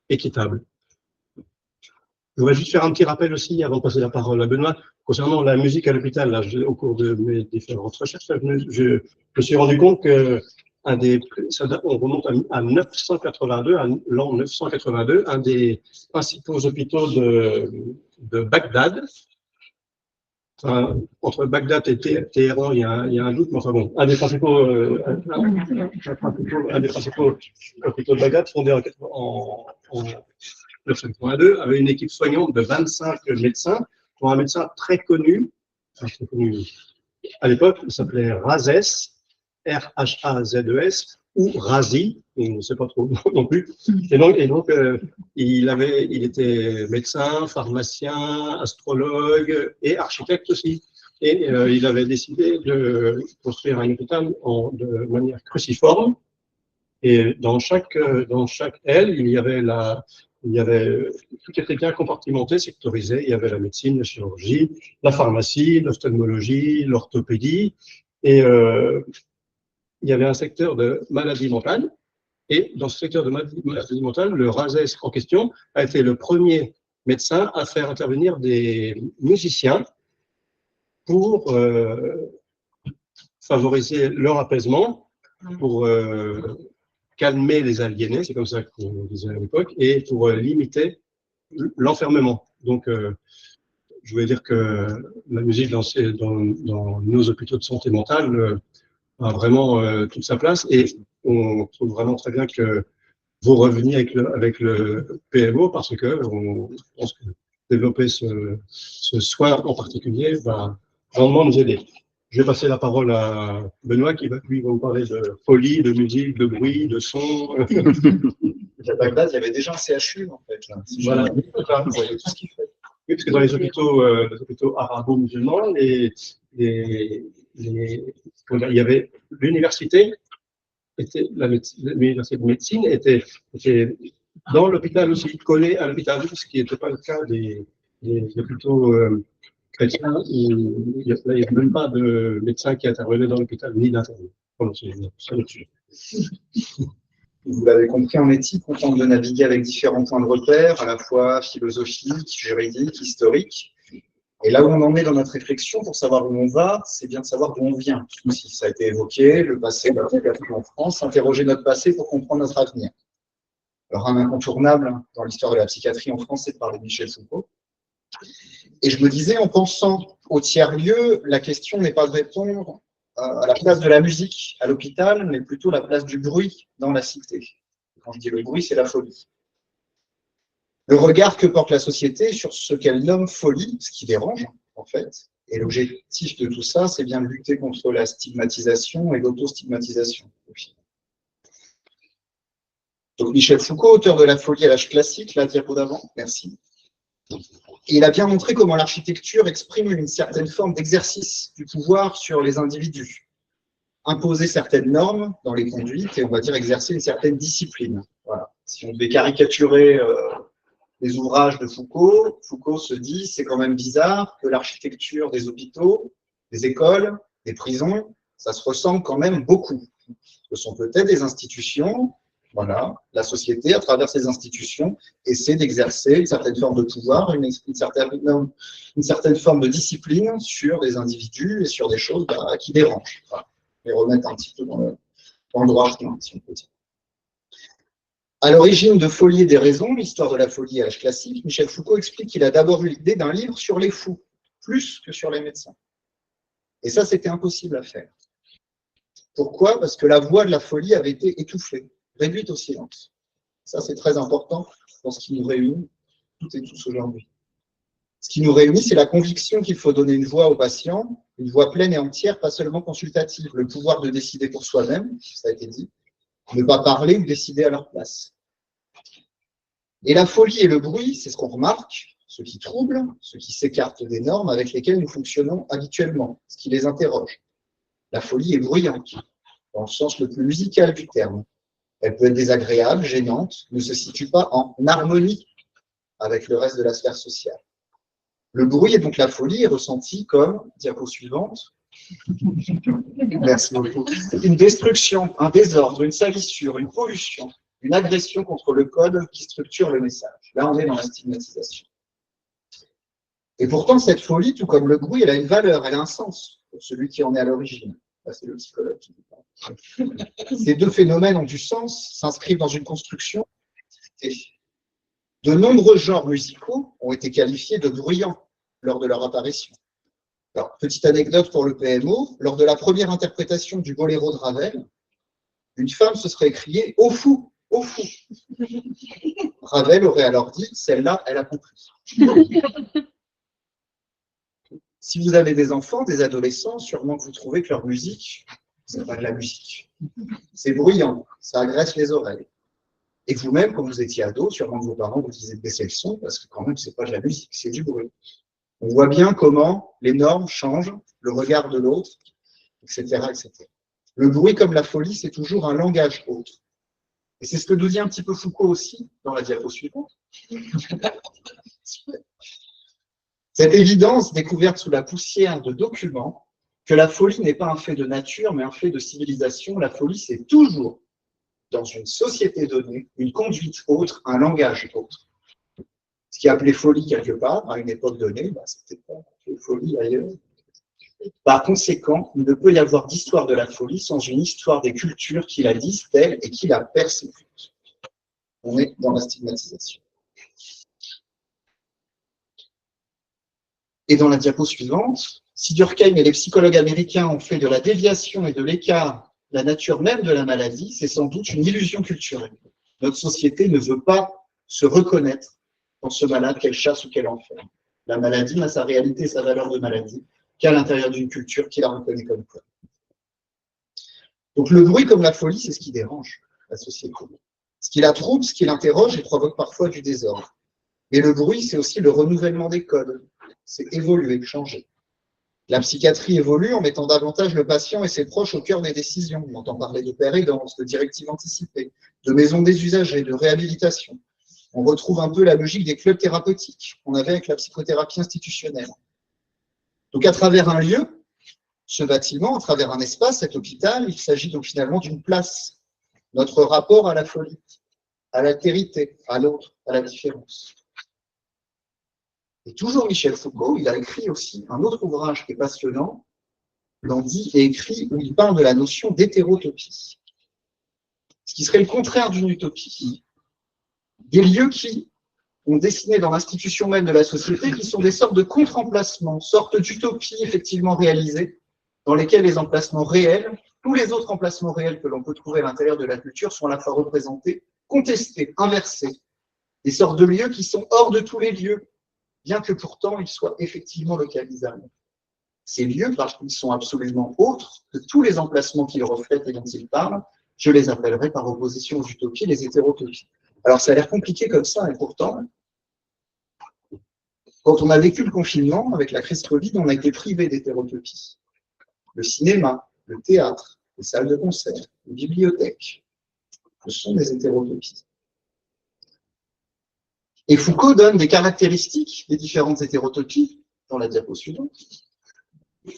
équitable. Je voudrais juste faire un petit rappel aussi, avant de passer la parole à Benoît, concernant la musique à l'hôpital. Là, au cours de mes différentes recherches, je me suis rendu compte que on remonte à 982, à l'an 982, un des principaux hôpitaux de Bagdad. Enfin, entre Bagdad et Téhéran, il y a un doute, mais enfin bon, un des principaux hôpitaux de Bagdad, fondé en 1982, avait une équipe soignante de 25 médecins, dont un médecin très connu à l'époque, il s'appelait Razès, R-H-A-Z-E-S, ou Razi, on ne sait pas trop non plus. Et donc il était médecin, pharmacien, astrologue et architecte aussi. Et il avait décidé de construire un hôpital de manière cruciforme. Et dans chaque aile, tout était bien compartimenté, sectorisé. Il y avait la médecine, la chirurgie, la pharmacie, l'ophtalmologie, l'orthopédie. Et il y avait un secteur de maladie mentale. Et dans ce secteur de maladie mentale, le Razès en question a été le premier médecin à faire intervenir des musiciens pour favoriser leur apaisement, pour calmer les aliénés, c'est comme ça qu'on disait à l'époque, et pour limiter l'enfermement. Donc, je voulais dire que la musique dans nos hôpitaux de santé mentale a vraiment toute sa place, et on trouve vraiment très bien que vous reveniez avec le PMO, parce que on pense que développer ce soin en particulier va grandement nous aider. Je vais passer la parole à Benoît qui va vous parler de folie, de musique, de bruit, de son. À Bagdad, il y avait déjà un CHU en fait. Là. Voilà, vous voyez tout ce qu'il fait. Oui, parce que dans les hôpitaux arabo-musulmans, il y avait l'université, l'université de médecine était dans l'hôpital aussi, collée à l'hôpital, ce qui n'était pas le cas des hôpitaux chrétiens. Il n'y avait même pas de médecin qui intervenait dans l'hôpital, ni d'intervenant. Vous l'avez compris, en éthique, on tente de naviguer avec différents points de repère, à la fois philosophiques, juridiques, historiques. Et là où on en est dans notre réflexion, pour savoir où on va, c'est bien de savoir d'où on vient. Si ça a été évoqué, le passé, la psychiatrie en France, interroger notre passé pour comprendre notre avenir. Alors, un incontournable dans l'histoire de la psychiatrie en France, c'est de parler de Michel Foucault. Et je me disais, en pensant au tiers-lieu, la question n'est pas de répondre à la place de la musique à l'hôpital, mais plutôt la place du bruit dans la cité. Quand je dis le bruit, c'est la folie. Le regard que porte la société sur ce qu'elle nomme folie, ce qui dérange, en fait. Et l'objectif de tout ça, c'est bien de lutter contre la stigmatisation et l'autostigmatisation. Donc Michel Foucault, auteur de La folie à l'âge classique, la diapo d'avant, merci. Et il a bien montré comment l'architecture exprime une certaine forme d'exercice du pouvoir sur les individus. Imposer certaines normes dans les conduites et on va dire exercer une certaine discipline. Voilà. Si on devait caricaturer les ouvrages de Foucault, Foucault se dit c'est quand même bizarre que l'architecture des hôpitaux, des écoles, des prisons, ça se ressemble quand même beaucoup. Ce sont peut-être des institutions, Voilà, la société, à travers ses institutions, essaie d'exercer une certaine forme de pouvoir, une certaine forme de discipline sur des individus et sur des choses qui dérangent. Voilà. Les remettre un petit peu dans le droit chemin, si on peut dire. À l'origine de Folie et des raisons, l'histoire de la folie à l'âge classique, Michel Foucault explique qu'il a d'abord eu l'idée d'un livre sur les fous, plus que sur les médecins. Et ça, c'était impossible à faire. Pourquoi? Parce que la voix de la folie avait été étouffée, réduite au silence. Ça, c'est très important dans ce qui nous réunit toutes et tous aujourd'hui. Ce qui nous réunit, c'est la conviction qu'il faut donner une voix aux patients, une voix pleine et entière, pas seulement consultative, le pouvoir de décider pour soi-même, ça a été dit, ne pas parler ou décider à leur place. Et la folie et le bruit, c'est ce qu'on remarque, ce qui trouble, ce qui s'écarte des normes avec lesquelles nous fonctionnons habituellement, ce qui les interroge. La folie est bruyante, dans le sens le plus musical du terme. Elle peut être désagréable, gênante, ne se situe pas en harmonie avec le reste de la sphère sociale. Le bruit et donc la folie est ressenti comme, diapo suivante, merci beaucoup, une destruction, un désordre, une salissure, une pollution, une agression contre le code qui structure le message. Là, on est dans la stigmatisation. Et pourtant, cette folie, tout comme le bruit, elle a une valeur, elle a un sens pour celui qui en est à l'origine. C'est le psychologue qui dit ça. Ces deux phénomènes ont du sens, s'inscrivent dans une construction. De nombreux genres musicaux ont été qualifiés de bruyants lors de leur apparition. Alors, petite anecdote pour le PMO, lors de la première interprétation du boléro de Ravel, une femme se serait écriée « Au fou, au fou ». Ravel aurait alors dit « Celle-là, elle a compris ». Si vous avez des enfants, des adolescents, sûrement que vous trouvez que leur musique, c'est pas de la musique. C'est bruyant, ça agresse les oreilles. Et vous-même, quand vous étiez ado, sûrement que vos parents vous disaient de baisser le son, parce que quand même, c'est pas de la musique, c'est du bruit. On voit bien comment les normes changent, le regard de l'autre, etc., etc. Le bruit, comme la folie, c'est toujours un langage autre. Et c'est ce que nous dit un petit peu Foucault aussi, dans la diapo suivante. Cette évidence découverte sous la poussière de documents, que la folie n'est pas un fait de nature, mais un fait de civilisation. La folie, c'est toujours, dans une société donnée, une conduite autre, un langage autre. Ce qui est appelé folie quelque part, à une époque donnée, c'était pas appelé folie ailleurs. Par conséquent, il ne peut y avoir d'histoire de la folie sans une histoire des cultures qui la disent telle et qui la persécutent. On est dans la stigmatisation. Et dans la diapo suivante, si Durkheim et les psychologues américains ont fait de la déviation et de l'écart la nature même de la maladie, c'est sans doute une illusion culturelle. Notre société ne veut pas se reconnaître dans ce malade qu'elle chasse ou qu'elle enferme. La maladie n'a sa réalité, sa valeur de maladie, qu'à l'intérieur d'une culture qui la reconnaît comme telle. Donc le bruit comme la folie, c'est ce qui dérange la société. Ce qui la trouble, ce qui l'interroge et provoque parfois du désordre. Et le bruit, c'est aussi le renouvellement des codes. C'est évoluer, changer. La psychiatrie évolue en mettant davantage le patient et ses proches au cœur des décisions. On entend parler de père aidance, de directives anticipées, de maisons des usagers, de réhabilitation. On retrouve un peu la logique des clubs thérapeutiques qu'on avait avec la psychothérapie institutionnelle. Donc à travers un lieu, ce bâtiment, à travers un espace, cet hôpital, il s'agit donc finalement d'une place. Notre rapport à la folie, à l'altérité, à l'autre, à la différence. Et toujours Michel Foucault, il a écrit aussi un autre ouvrage qui est passionnant, L'Andy et écrit où il parle de la notion d'hétérotopie. Ce qui serait le contraire d'une utopie. Des lieux qui ont dessiné dans l'institution même de la société, qui sont des sortes de contre-emplacements, sortes d'utopies effectivement réalisées, dans lesquelles les emplacements réels, tous les autres emplacements réels que l'on peut trouver à l'intérieur de la culture sont à la fois représentés, contestés, inversés. Des sortes de lieux qui sont hors de tous les lieux, bien que pourtant ils soient effectivement localisables. Ces lieux, parce qu'ils sont absolument autres que tous les emplacements qu'ils reflètent et dont ils parlent, je les appellerai par opposition aux utopies, les hétérotopies. Alors ça a l'air compliqué comme ça, et pourtant, quand on a vécu le confinement, avec la crise Covid, on a été privé d'hétérotopie. Le cinéma, le théâtre, les salles de concert, les bibliothèques, ce sont des hétérotopies. Et Foucault donne des caractéristiques des différentes hétérotopies dans la diapo suivante.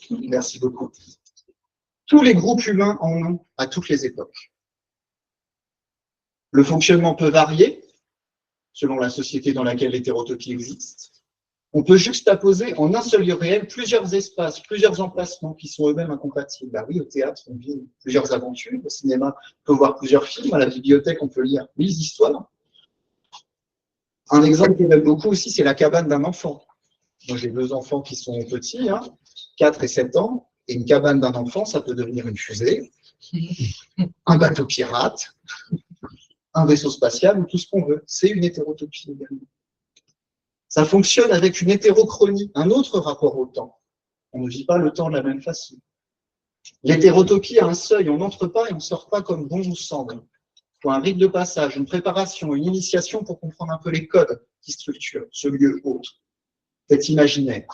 Merci beaucoup. Tous les groupes humains en ont à toutes les époques. Le fonctionnement peut varier selon la société dans laquelle l'hétérotopie existe. On peut juxtaposer en un seul lieu réel plusieurs espaces, plusieurs emplacements qui sont eux-mêmes incompatibles. Bah oui, au théâtre, on vit plusieurs aventures, au cinéma, on peut voir plusieurs films, à la bibliothèque, on peut lire 1000 histoires. Un exemple que j'aime beaucoup aussi, c'est la cabane d'un enfant. Moi, j'ai 2 enfants qui sont petits, 4 et 7 ans, et une cabane d'un enfant, ça peut devenir une fusée, un bateau pirate, un vaisseau spatial ou tout ce qu'on veut. C'est une hétérotopie également. Ça fonctionne avec une hétérochronie, un autre rapport au temps. On ne vit pas le temps de la même façon. L'hétérotopie a un seuil, on n'entre pas et on ne sort pas comme bon nous semble. Il faut un rite de passage, une préparation, une initiation pour comprendre un peu les codes qui structurent ce lieu autre, cet imaginaire.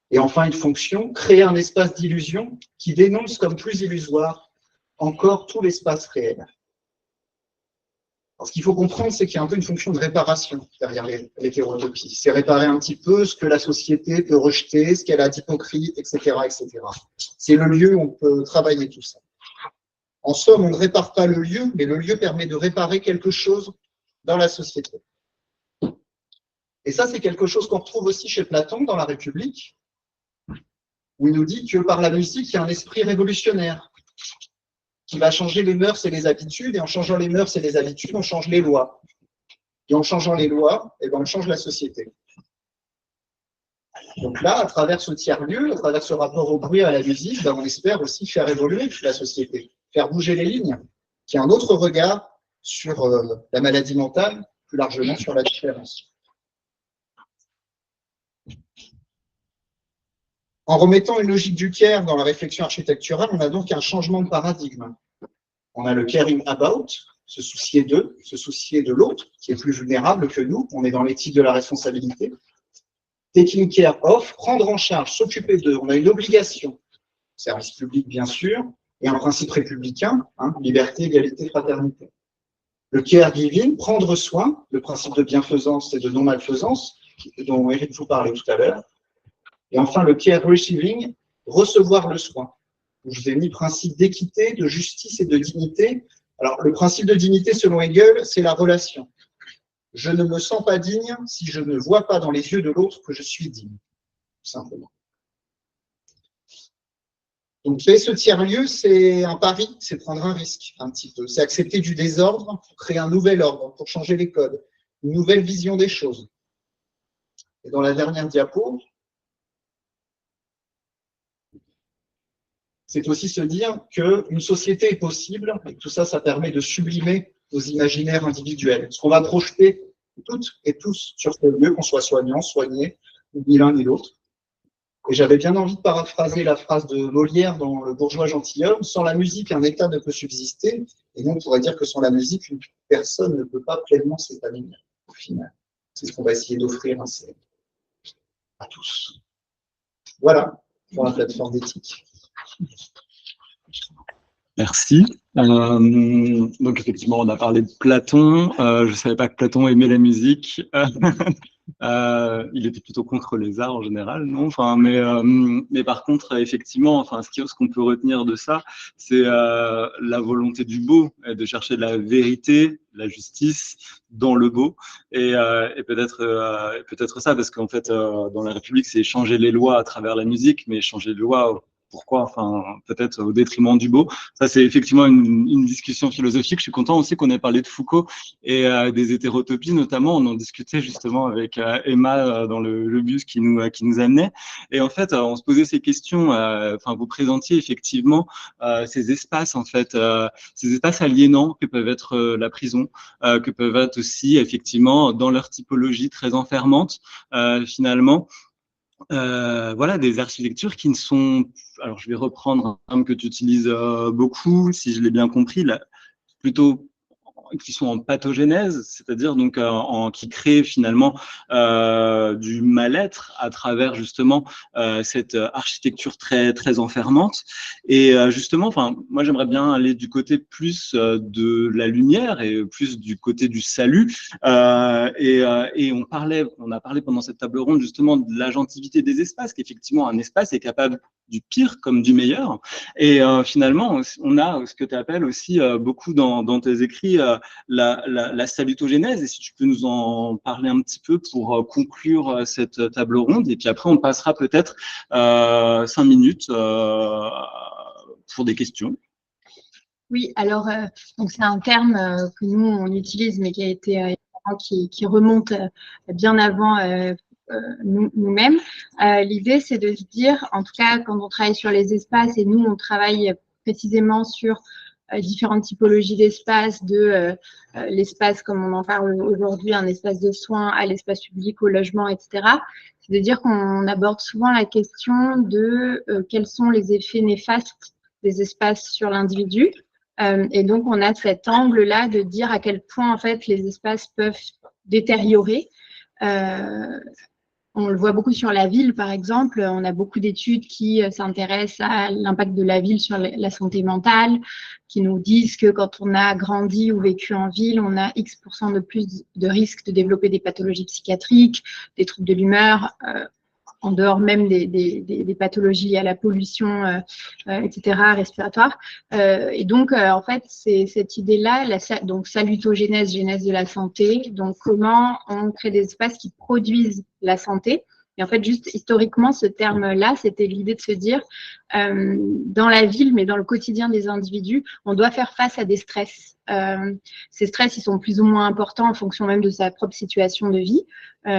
Et enfin, une fonction, créer un espace d'illusion qui dénonce comme plus illusoire encore tout l'espace réel. Alors, ce qu'il faut comprendre, c'est qu'il y a un peu une fonction de réparation derrière l'hétérotopie. C'est réparer un petit peu ce que la société peut rejeter, ce qu'elle a d'hypocrite, etc., etc. C'est le lieu où on peut travailler tout ça. En somme, on ne répare pas le lieu, mais le lieu permet de réparer quelque chose dans la société. Et ça, c'est quelque chose qu'on retrouve aussi chez Platon dans la République, où il nous dit que par la musique, il y a un esprit révolutionnaire qui va changer les mœurs et les habitudes, et en changeant les mœurs et les habitudes, on change les lois. Et en changeant les lois, eh ben, on change la société. Donc là, à travers ce tiers-lieu, à travers ce rapport au bruit, à la musique, ben, on espère aussi faire évoluer la société, faire bouger les lignes, qu'il y ait un autre regard sur la maladie mentale, plus largement sur la différence. En remettant une logique du care dans la réflexion architecturale, on a donc un changement de paradigme. On a le caring about, se soucier d'eux, se soucier de l'autre, qui est plus vulnérable que nous. On est dans l'éthique de la responsabilité. Taking care of, prendre en charge, s'occuper d'eux. On a une obligation, service public bien sûr, et un principe républicain, liberté, égalité, fraternité. Le caregiving, prendre soin, le principe de bienfaisance et de non-malfaisance, dont Eric vous parlait tout à l'heure. Et enfin, le care receiving, recevoir le soin. Je vous ai mis principe d'équité, de justice et de dignité. Alors, le principe de dignité, selon Hegel, c'est la relation. Je ne me sens pas digne si je ne vois pas dans les yeux de l'autre que je suis digne, tout simplement. Donc, créer ce tiers-lieu, c'est un pari, c'est prendre un risque, un petit peu. C'est accepter du désordre pour créer un nouvel ordre, pour changer les codes, une nouvelle vision des choses. Et dans la dernière diapo, c'est aussi se dire qu'une société est possible, et que tout ça, ça permet de sublimer nos imaginaires individuels. Ce qu'on va projeter toutes et tous sur ce lieu, qu'on soit soignant, soigné, ni l'un ni l'autre. Et j'avais bien envie de paraphraser la phrase de Molière dans Le bourgeois gentilhomme, sans la musique, un État ne peut subsister, et donc on pourrait dire que sans la musique, une personne ne peut pas pleinement s'épanouir, au final. C'est ce qu'on va essayer d'offrir à tous. Voilà, pour la plateforme d'éthique. Merci. Donc effectivement, on a parlé de Platon. Je ne savais pas que Platon aimait la musique. Il était plutôt contre les arts en général, non? Enfin, mais par contre, effectivement, enfin, ce qu'on peut retenir de ça, c'est la volonté du beau, et de chercher la vérité, la justice dans le beau, et peut-être ça, parce qu'en fait, dans la République, c'est changer les lois à travers la musique, mais changer les lois. Pourquoi? Enfin, peut-être au détriment du beau. Ça, c'est effectivement une discussion philosophique. Je suis content aussi qu'on ait parlé de Foucault et des hétérotopies, notamment. On en discutait justement avec Emma dans le bus qui nous amenait. Et en fait, on se posait ces questions. Enfin, vous présentiez effectivement ces espaces, en fait, ces espaces aliénants que peuvent être la prison, que peuvent être aussi effectivement dans leur typologie très enfermante, finalement. Voilà, des architectures qui ne sont, alors je vais reprendre un terme que tu utilises beaucoup, si je l'ai bien compris, là, plutôt qui sont en pathogénèse, c'est-à-dire donc qui créent finalement du mal-être à travers justement cette architecture très très enfermante. Et justement, enfin, moi j'aimerais bien aller du côté plus de la lumière et plus du côté du salut. Et on a parlé pendant cette table ronde justement de l'agentivité des espaces, qu'effectivement un espace est capable du pire comme du meilleur. Et finalement, on a ce que tu appelles aussi beaucoup dans tes écrits la salutogénèse, et si tu peux nous en parler un petit peu pour conclure cette table ronde, et puis après on passera peut-être 5 minutes pour des questions. Oui, alors donc c'est un terme que nous on utilise, mais qui a été qui remonte bien avant nous-mêmes. L'idée, c'est de se dire, en tout cas, quand on travaille sur les espaces, et nous, on travaille précisément sur différentes typologies d'espace, de l'espace, comme on en parle aujourd'hui, un espace de soins, à l'espace public, au logement, etc. C'est de dire qu'on aborde souvent la question de quels sont les effets néfastes des espaces sur l'individu. Et donc, on a cet angle-là de dire à quel point, en fait, les espaces peuvent détériorer. On le voit beaucoup sur la ville, par exemple. On a beaucoup d'études qui s'intéressent à l'impact de la ville sur la santé mentale, qui nous disent que quand on a grandi ou vécu en ville, on a X% de plus de risques de développer des pathologies psychiatriques, des troubles de l'humeur, en dehors même des pathologies liées à la pollution, etc., respiratoire. Et donc, en fait, c'est cette idée-là, donc salutogénèse, genèse de la santé, donc comment on crée des espaces qui produisent la santé. Et en fait, juste historiquement, ce terme-là, c'était l'idée de se dire, dans la ville, mais dans le quotidien des individus, on doit faire face à des stress. Ces stress, ils sont plus ou moins importants en fonction même de sa propre situation de vie.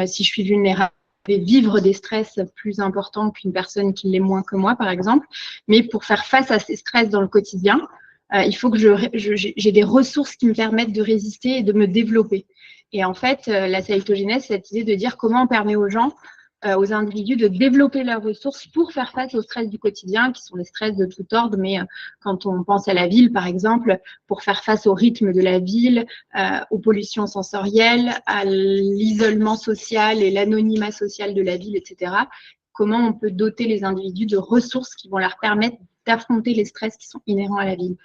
Si je suis vulnérable, vivre des stress plus importants qu'une personne qui l'est moins que moi, par exemple. Mais pour faire face à ces stress dans le quotidien, il faut que j'ai des ressources qui me permettent de résister et de me développer. Et en fait, la salutogénèse, c'est cette idée de dire comment on permet aux gens, aux individus de développer leurs ressources pour faire face aux stress du quotidien, qui sont les stress de tout ordre, mais quand on pense à la ville, par exemple, pour faire face au rythme de la ville, aux pollutions sensorielles, à l'isolement social et l'anonymat social de la ville, etc., comment on peut doter les individus de ressources qui vont leur permettre d'affronter les stress qui sont inhérents à la ville.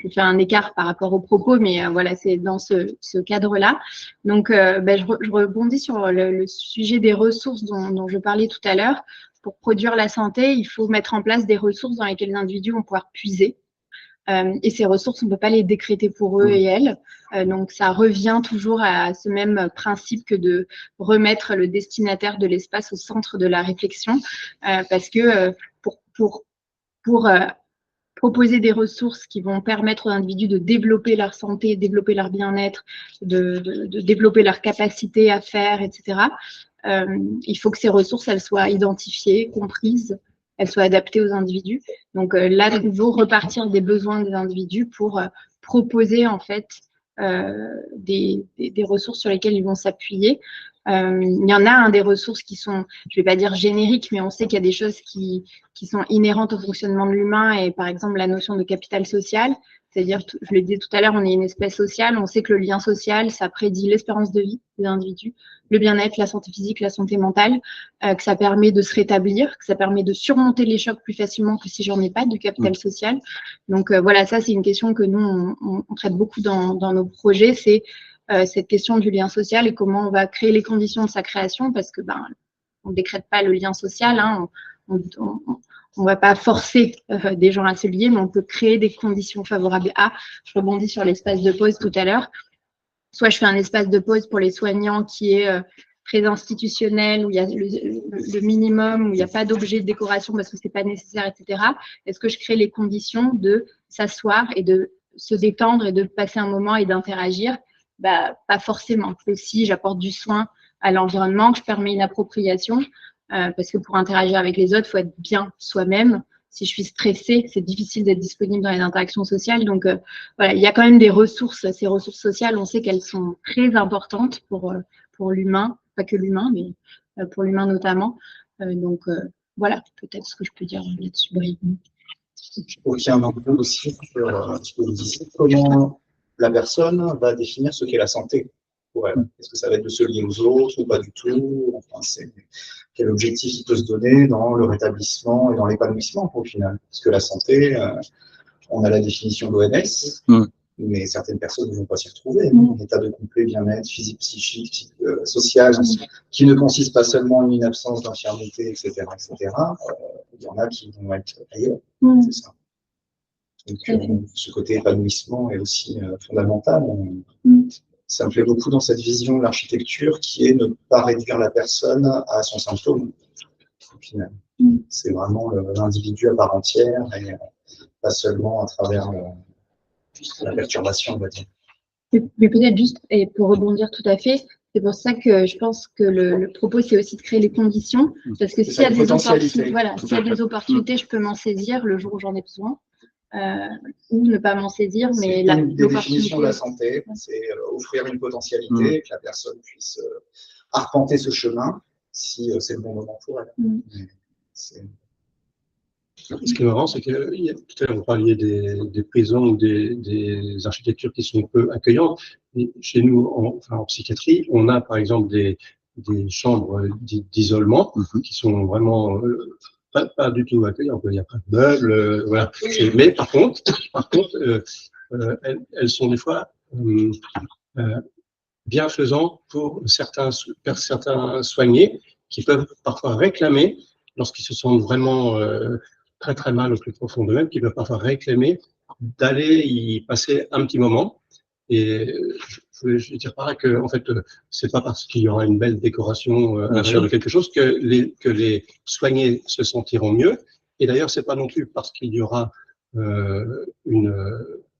Je fais un écart par rapport aux propos, mais voilà, c'est dans ce cadre-là. Donc, je rebondis sur le sujet des ressources dont je parlais tout à l'heure. Pour produire la santé, il faut mettre en place des ressources dans lesquelles les individus vont pouvoir puiser. Et ces ressources, on ne peut pas les décréter pour eux et elles. Donc, ça revient toujours à ce même principe que de remettre le destinataire de l'espace au centre de la réflexion. Parce que pour proposer des ressources qui vont permettre aux individus de développer leur santé, développer leur bien-être, de développer leur capacité à faire, etc. Il faut que ces ressources, elles soient identifiées, comprises, elles soient adaptées aux individus. Donc là, de nouveau, repartir des besoins des individus pour proposer en fait des ressources sur lesquelles ils vont s'appuyer. Il y en a des ressources qui sont, je ne vais pas dire génériques, mais on sait qu'il y a des choses qui sont inhérentes au fonctionnement de l'humain, et par exemple la notion de capital social, c'est-à-dire, je l'ai dit tout à l'heure, on est une espèce sociale, on sait que le lien social, ça prédit l'espérance de vie des individus, le bien-être, la santé physique, la santé mentale, que ça permet de se rétablir, que ça permet de surmonter les chocs plus facilement que si j'en ai pas de capital social. Donc voilà, ça c'est une question que nous, on traite beaucoup dans nos projets, c'est cette question du lien social et comment on va créer les conditions de sa création, parce que on ne décrète pas le lien social, hein, on ne va pas forcer des gens à se lier, mais on peut créer des conditions favorables à. Je rebondis sur l'espace de pause tout à l'heure. Soit je fais un espace de pause pour les soignants qui est très institutionnel, où il y a le minimum, où il n'y a pas d'objet de décoration parce que ce n'est pas nécessaire, etc. Est-ce que je crée les conditions de s'asseoir et de se détendre et de passer un moment et d'interagir? Pas forcément. Aussi, j'apporte du soin à l'environnement, que je permets une appropriation, parce que pour interagir avec les autres, il faut être bien soi-même. Si je suis stressée, c'est difficile d'être disponible dans les interactions sociales. Donc, voilà, il y a quand même des ressources. Ces ressources sociales, on sait qu'elles sont très importantes pour l'humain, pas que l'humain, mais pour l'humain notamment. Donc, voilà, peut-être ce que je peux dire là-dessus brièvement. Je trouve qu'il y a un enjeu aussi sur ce que vous disiez, comment la personne va définir ce qu'est la santé pour elle. Est-ce que ça va être de se lier aux autres ou pas du tout? Enfin, quel objectif il peut se donner dans le rétablissement et dans l'épanouissement au final? Parce que la santé, on a la définition de l'OMS, mais certaines personnes ne vont pas s'y retrouver. Un état de complet bien-être physique, psychique, social, qui ne consiste pas seulement en une absence d'infirmité, etc., etc. Il y en a qui vont être ailleurs, c'est ça. Donc, ce côté épanouissement est aussi fondamental. Ça me plaît beaucoup dans cette vision de l'architecture qui est ne pas réduire la personne à son symptôme, au final. C'est vraiment l'individu à part entière et pas seulement à travers la perturbation, on va dire. Mais peut-être juste, et pour rebondir tout à fait, c'est pour ça que je pense que le propos, c'est aussi de créer les conditions, parce que s'il y a des opportunités, voilà, s'il y a des opportunités, je peux m'en saisir le jour où j'en ai besoin, ou ne pas m'en saisir, mais une des définitions de la santé, c'est offrir une potentialité, que la personne puisse arpenter ce chemin si c'est le bon moment pour elle. Ce qui est marrant, c'est que tout à l'heure, vous parliez des prisons ou des architectures qui sont peu accueillantes. Et chez nous, en psychiatrie, on a par exemple des chambres d'isolement qui sont vraiment pas du tout accueillantes. Il n'y a pas de meubles, voilà. Mais par contre, elles sont des fois bienfaisantes pour certains soignés qui peuvent parfois réclamer, lorsqu'ils se sentent vraiment très très mal au plus profond d'eux-mêmes, qui peuvent parfois réclamer d'aller y passer un petit moment. Et je dire par là que, en fait, c'est pas parce qu'il y aura une belle décoration à l'intérieur de quelque chose que les soignés se sentiront mieux. Et d'ailleurs, c'est pas non plus parce qu'il y aura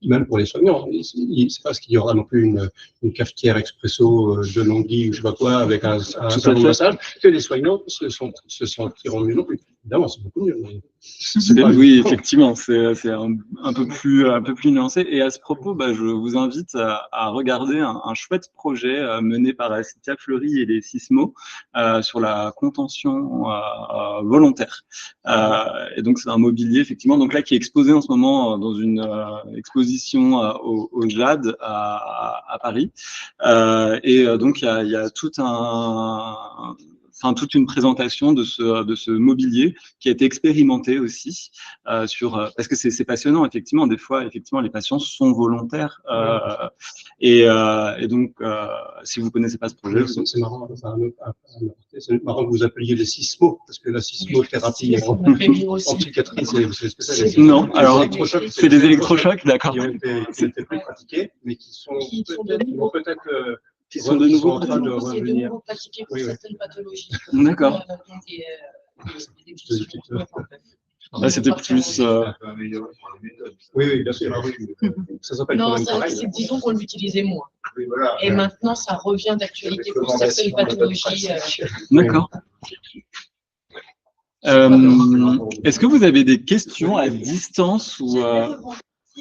même pour les soignants, c'est pas parce qu'il y aura non plus une cafetière expresso de Longhi ou je sais pas quoi avec un salon de massage que les soignants se sentiront mieux non plus. Évidemment, c'est beaucoup mieux. Mais... Oui, effectivement, c'est un peu plus nuancé. Et à ce propos, je vous invite à regarder un chouette projet mené par Cynthia Fleury et les Sismo sur la contention volontaire. Et donc, c'est un mobilier, effectivement, donc là, qui est exposé en ce moment dans une exposition au JAD à Paris. Et donc, il y a toute une présentation de ce mobilier qui a été expérimenté aussi parce que c'est passionnant, effectivement. Des fois, effectivement, les patients sont volontaires. Et donc, si vous connaissez pas ce projet, c'est marrant. C'est marrant que vous appeliez les sismos, parce que la sismothérapie en psychiatrie, c'est spécial. Non, alors c'est des électrochocs, d'accord. Qui ont été plus pratiqués, mais qui sont peut-être qui sont de nouveau en train de revenir. Pratiqués pour certaines pathologies. D'accord. C'était plus. Oui, bien sûr. Ça s'appelle quand même pareil. Disons qu'on l'utilisait moins. Et maintenant, ça revient d'actualité pour certaines pathologies. D'accord. Est-ce que vous avez des questions à distance ou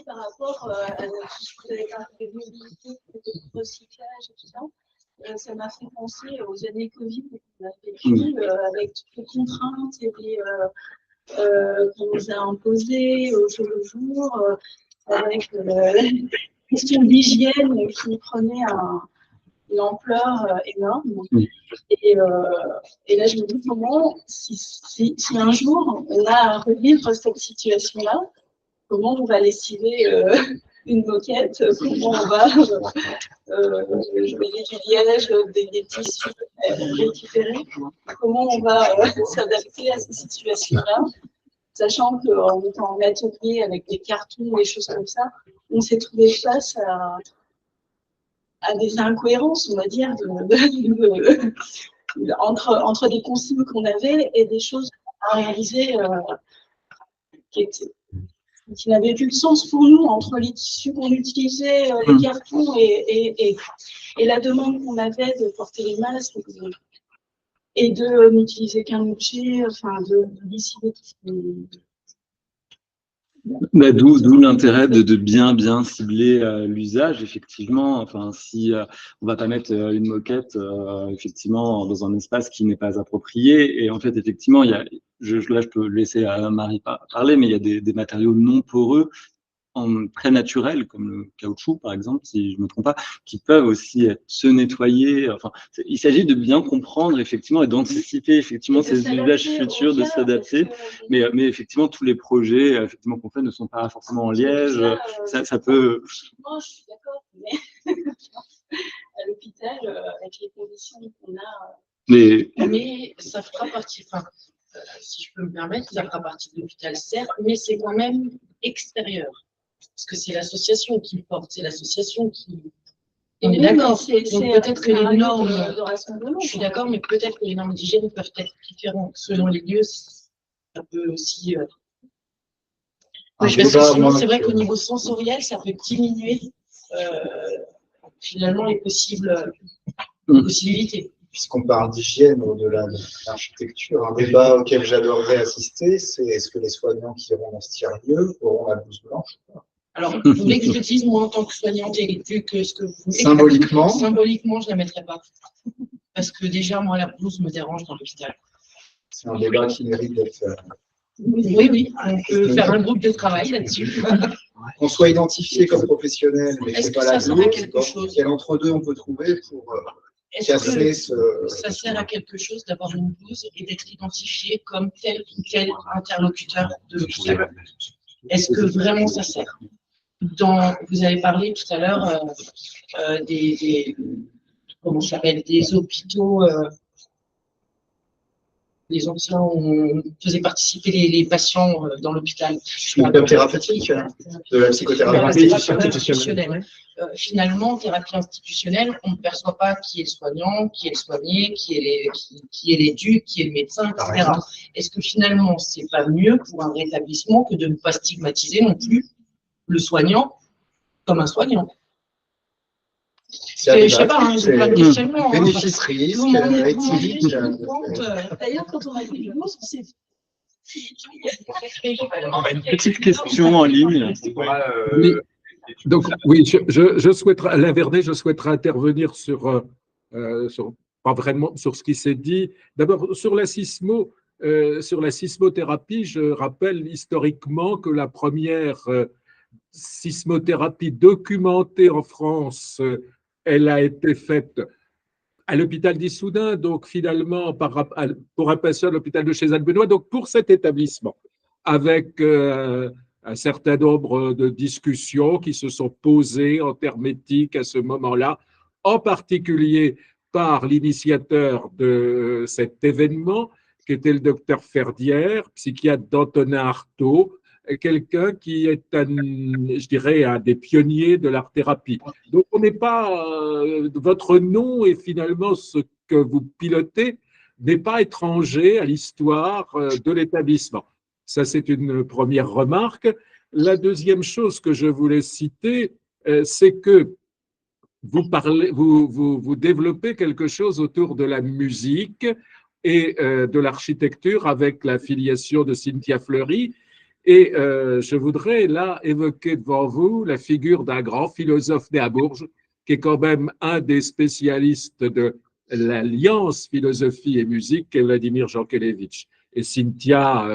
par rapport à tout ce que vous avez parlé de mobilité, de recyclage et tout ça, ça m'a fait penser aux années Covid qu'on a vécues avec toutes les contraintes et qu'on nous a imposées au jour le jour, avec la question d'hygiène qui prenait une ampleur énorme. Et là, je me dis comment, si un jour on a à revivre cette situation-là, comment on va lessiver une moquette, comment on va mettre du liège, des tissus récupérés, comment on va s'adapter à ces situations-là, sachant qu'en étant en atelier avec des cartons, des choses comme ça, on s'est trouvé face à des incohérences, on va dire, entre des consignes qu'on avait et des choses à réaliser qui n'avait plus de sens pour nous entre les tissus qu'on utilisait, les cartons et la demande qu'on avait de porter les masques et de n'utiliser qu'un objet, enfin de décider D'où l'intérêt de bien cibler l'usage, effectivement. Enfin, si on va pas mettre une moquette effectivement dans un espace qui n'est pas approprié, et en fait effectivement là je peux laisser Marie parler, mais il y a des matériaux non poreux très naturels comme le caoutchouc par exemple, si je me trompe pas, qui peuvent aussi se nettoyer. Enfin, il s'agit de bien comprendre effectivement et d'anticiper effectivement ces usages futurs, de s'adapter. Mais effectivement tous les projets effectivement qu'on fait ne sont pas forcément en liège. Ça peut. Moi, je suis d'accord, mais à l'hôpital avec les conditions qu'on a. Mais ça fera partie. Enfin, si je peux me permettre, ça fera partie de l'hôpital, certes, mais c'est quand même extérieur. Parce que c'est l'association qui porte, c'est l'association qui. On Oui, est d'accord. mais Donc peut-être que les normes, de rassemblement. je suis d'accord, mais peut-être que les normes d'hygiène peuvent être différentes selon les lieux. Ça peut aussi. Parce que sinon, c'est vrai qu'au niveau sensoriel, ça peut diminuer finalement les possibilités. Puisqu'on parle d'hygiène au-delà de l'architecture, un débat auquel j'adorerais assister, c'est est-ce que les soignants qui iront dans ce tiers-lieu auront la blouse blanche? Alors, vous voulez que je dise, moi, en tant que soignante, et vu que ce que vous voulez, symboliquement, je ne la mettrai pas. Parce que déjà, moi, la blouse me dérange dans l'hôpital. C'est un débat qui mérite d'être. Oui, on peut faire un groupe de travail là-dessus. Qu'on soit identifié comme professionnel, mais que ce n'est pas la blouse, quel entre-deux on peut trouver pour casser ce. Ça sert à quelque chose d'avoir une blouse et d'être identifié comme tel ou tel interlocuteur de l'hôpital. Est-ce que vraiment ça sert? Vous avez parlé tout à l'heure comment ça s'appelle, des hôpitaux. Les anciens, on faisait participer les patients dans l'hôpital. Le thérapeutique, de la psychothérapie institutionnelle. Finalement, thérapie institutionnelle, on ne perçoit pas qui est le soignant, qui est le soigné, qui est l'éduc, qui est le médecin, etc. Est-ce que finalement, c'est pas mieux pour un rétablissement que de ne pas stigmatiser non plus le soigngnant comme un soignant? Je sais pas, j'ai plein de questionnements. Bénéfice-risque, éthique. D'ailleurs, quand on a fait du mot, c'est. Une petite question en ligne. Oui. Donc, oui, je souhaiterais, Alain Vernet, je souhaiterais intervenir pas vraiment sur ce qui s'est dit. D'abord, sur la sismothérapie, je rappelle historiquement que la première sismothérapie documentée en France, elle a été faite à l'hôpital d'Issoudun, donc finalement pour un patient à l'hôpital de Chez-Albenois, donc pour cet établissement, avec un certain nombre de discussions qui se sont posées en termes éthiques à ce moment-là, en particulier par l'initiateur de cet événement, qui était le docteur Ferdière, psychiatre d'Antonin Artaud, quelqu'un qui est, je dirais, un des pionniers de l'art-thérapie. Donc, on n'est pas… votre nom et finalement ce que vous pilotez n'est pas étranger à l'histoire de l'établissement. Ça, c'est une première remarque. La deuxième chose que je voulais citer, c'est que vous développez quelque chose autour de la musique et de l'architecture avec la filiation de Cynthia Fleury. Et je voudrais là évoquer devant vous la figure d'un grand philosophe né à Bourges, qui est quand même un des spécialistes de l'alliance philosophie et musique, qui est Vladimir Jankélévitch. Et Cynthia,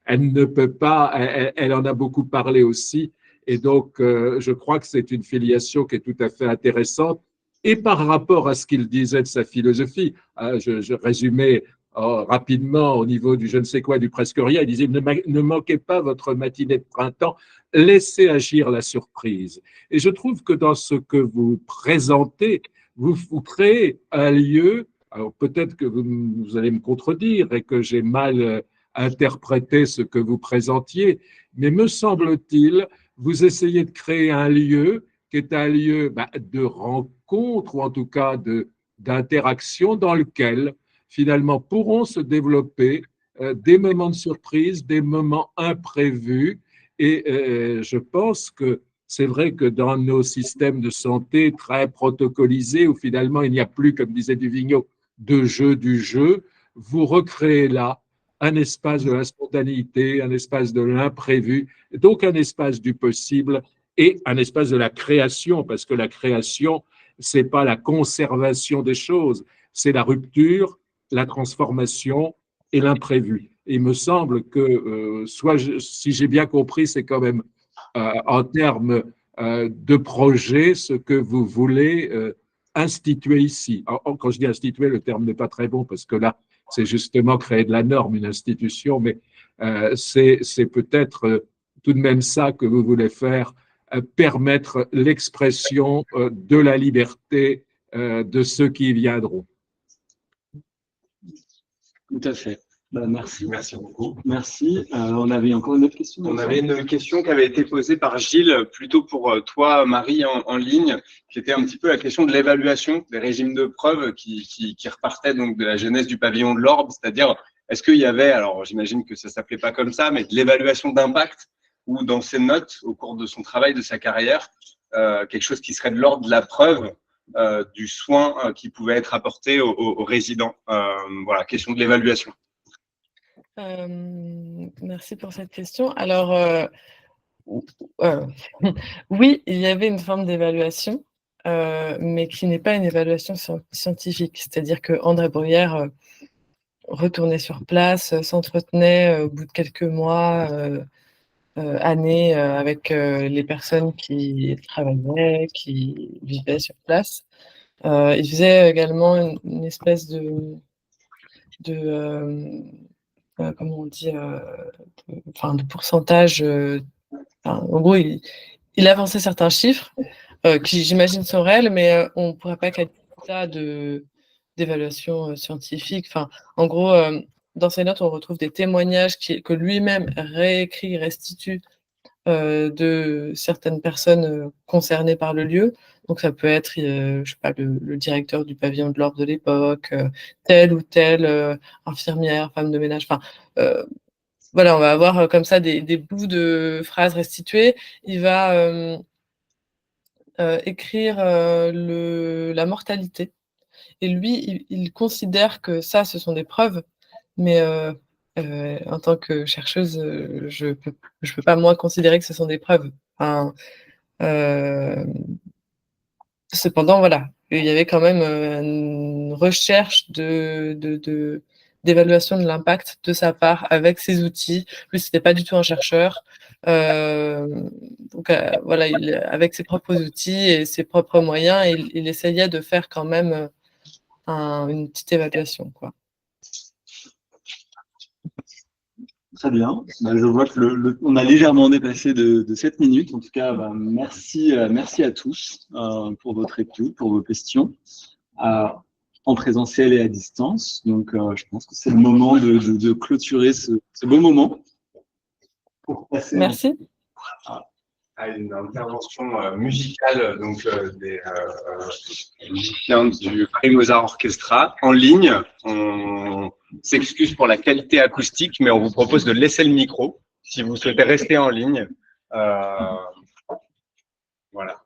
elle ne peut pas, elle en a beaucoup parlé aussi. Et donc, je crois que c'est une filiation qui est tout à fait intéressante. Et par rapport à ce qu'il disait de sa philosophie, je résumais rapidement au niveau du je ne sais quoi, du presque rien, il disait ne manquez pas votre matinée de printemps, laissez agir la surprise. Et je trouve que dans ce que vous présentez, vous créez un lieu, alors peut-être que vous allez me contredire et que j'ai mal interprété ce que vous présentiez, mais me semble-t-il, vous essayez de créer un lieu qui est un lieu de rencontre ou en tout cas d'interaction dans lequel finalement pourront se développer des moments de surprise, des moments imprévus. Et je pense que c'est vrai que dans nos systèmes de santé très protocolisés, où finalement il n'y a plus, comme disait Duvigneau, de jeu du jeu, vous recréez là un espace de la spontanéité, un espace de l'imprévu, donc un espace du possible et un espace de la création, parce que la création, ce n'est pas la conservation des choses, c'est la rupture, la transformation et l'imprévu. Il me semble que, si j'ai bien compris, c'est quand même en termes de projet ce que vous voulez instituer ici. Quand je dis instituer, le terme n'est pas très bon parce que là, c'est justement créer de la norme, une institution, mais c'est peut-être tout de même ça que vous voulez faire, permettre l'expression de la liberté de ceux qui viendront. Tout à fait. Merci. Merci beaucoup. Merci. On avait encore une autre question. On avait une question qui avait été posée par Gilles, plutôt pour toi, Marie, en ligne, qui était un petit peu la question de l'évaluation des régimes de preuve qui repartaient donc de la jeunesse du pavillon de l'Orbe, c'est-à-dire, est-ce qu'il y avait, alors j'imagine que ça s'appelait pas comme ça, mais de l'évaluation d'impact, ou dans ses notes, au cours de son travail, de sa carrière, quelque chose qui serait de l'ordre de la preuve du soin qui pouvait être apporté aux résidents. Voilà, question de l'évaluation. Merci pour cette question. Alors, oui, il y avait une forme d'évaluation, mais qui n'est pas une évaluation scientifique. C'est-à-dire que André Bruyère retournait sur place, s'entretenait au bout de quelques mois, années, avec les personnes qui travaillaient, qui vivaient sur place. Il faisait également une espèce de comment on dit, de pourcentage. En gros, il avançait certains chiffres qui, j'imagine, sont réels, mais on ne pourrait pas qualifier ça d'évaluation scientifique. Enfin, en gros, dans ses notes, on retrouve des témoignages que lui-même réécrit, restitue de certaines personnes concernées par le lieu. Donc, ça peut être, je sais pas, le directeur du pavillon de l'Orbe de l'époque, telle ou telle infirmière, femme de ménage. Enfin, voilà, on va avoir comme ça des bouts de phrases restituées. Il va écrire la mortalité. Et lui, il considère que ça, ce sont des preuves, mais en tant que chercheuse, je peux pas, moi, considérer que ce sont des preuves. Enfin, cependant, voilà, il y avait quand même une recherche d'évaluation de l'impact de sa part avec ses outils. Lui, c'était pas du tout un chercheur. Donc voilà, avec ses propres outils et ses propres moyens, il essayait de faire quand même une petite évaluation, quoi. Très bien. Je vois que on a légèrement dépassé de 7 minutes. En tout cas, merci à tous pour votre écoute, pour vos questions, en présentiel et à distance. Donc, je pense que c'est le moment de clôturer ce beau moment. Pour passer merci. À une intervention musicale donc des musiciens du Paris Mozart Orchestra en ligne. On s'excuse pour la qualité acoustique, mais on vous propose de laisser le micro si vous souhaitez rester en ligne. Voilà.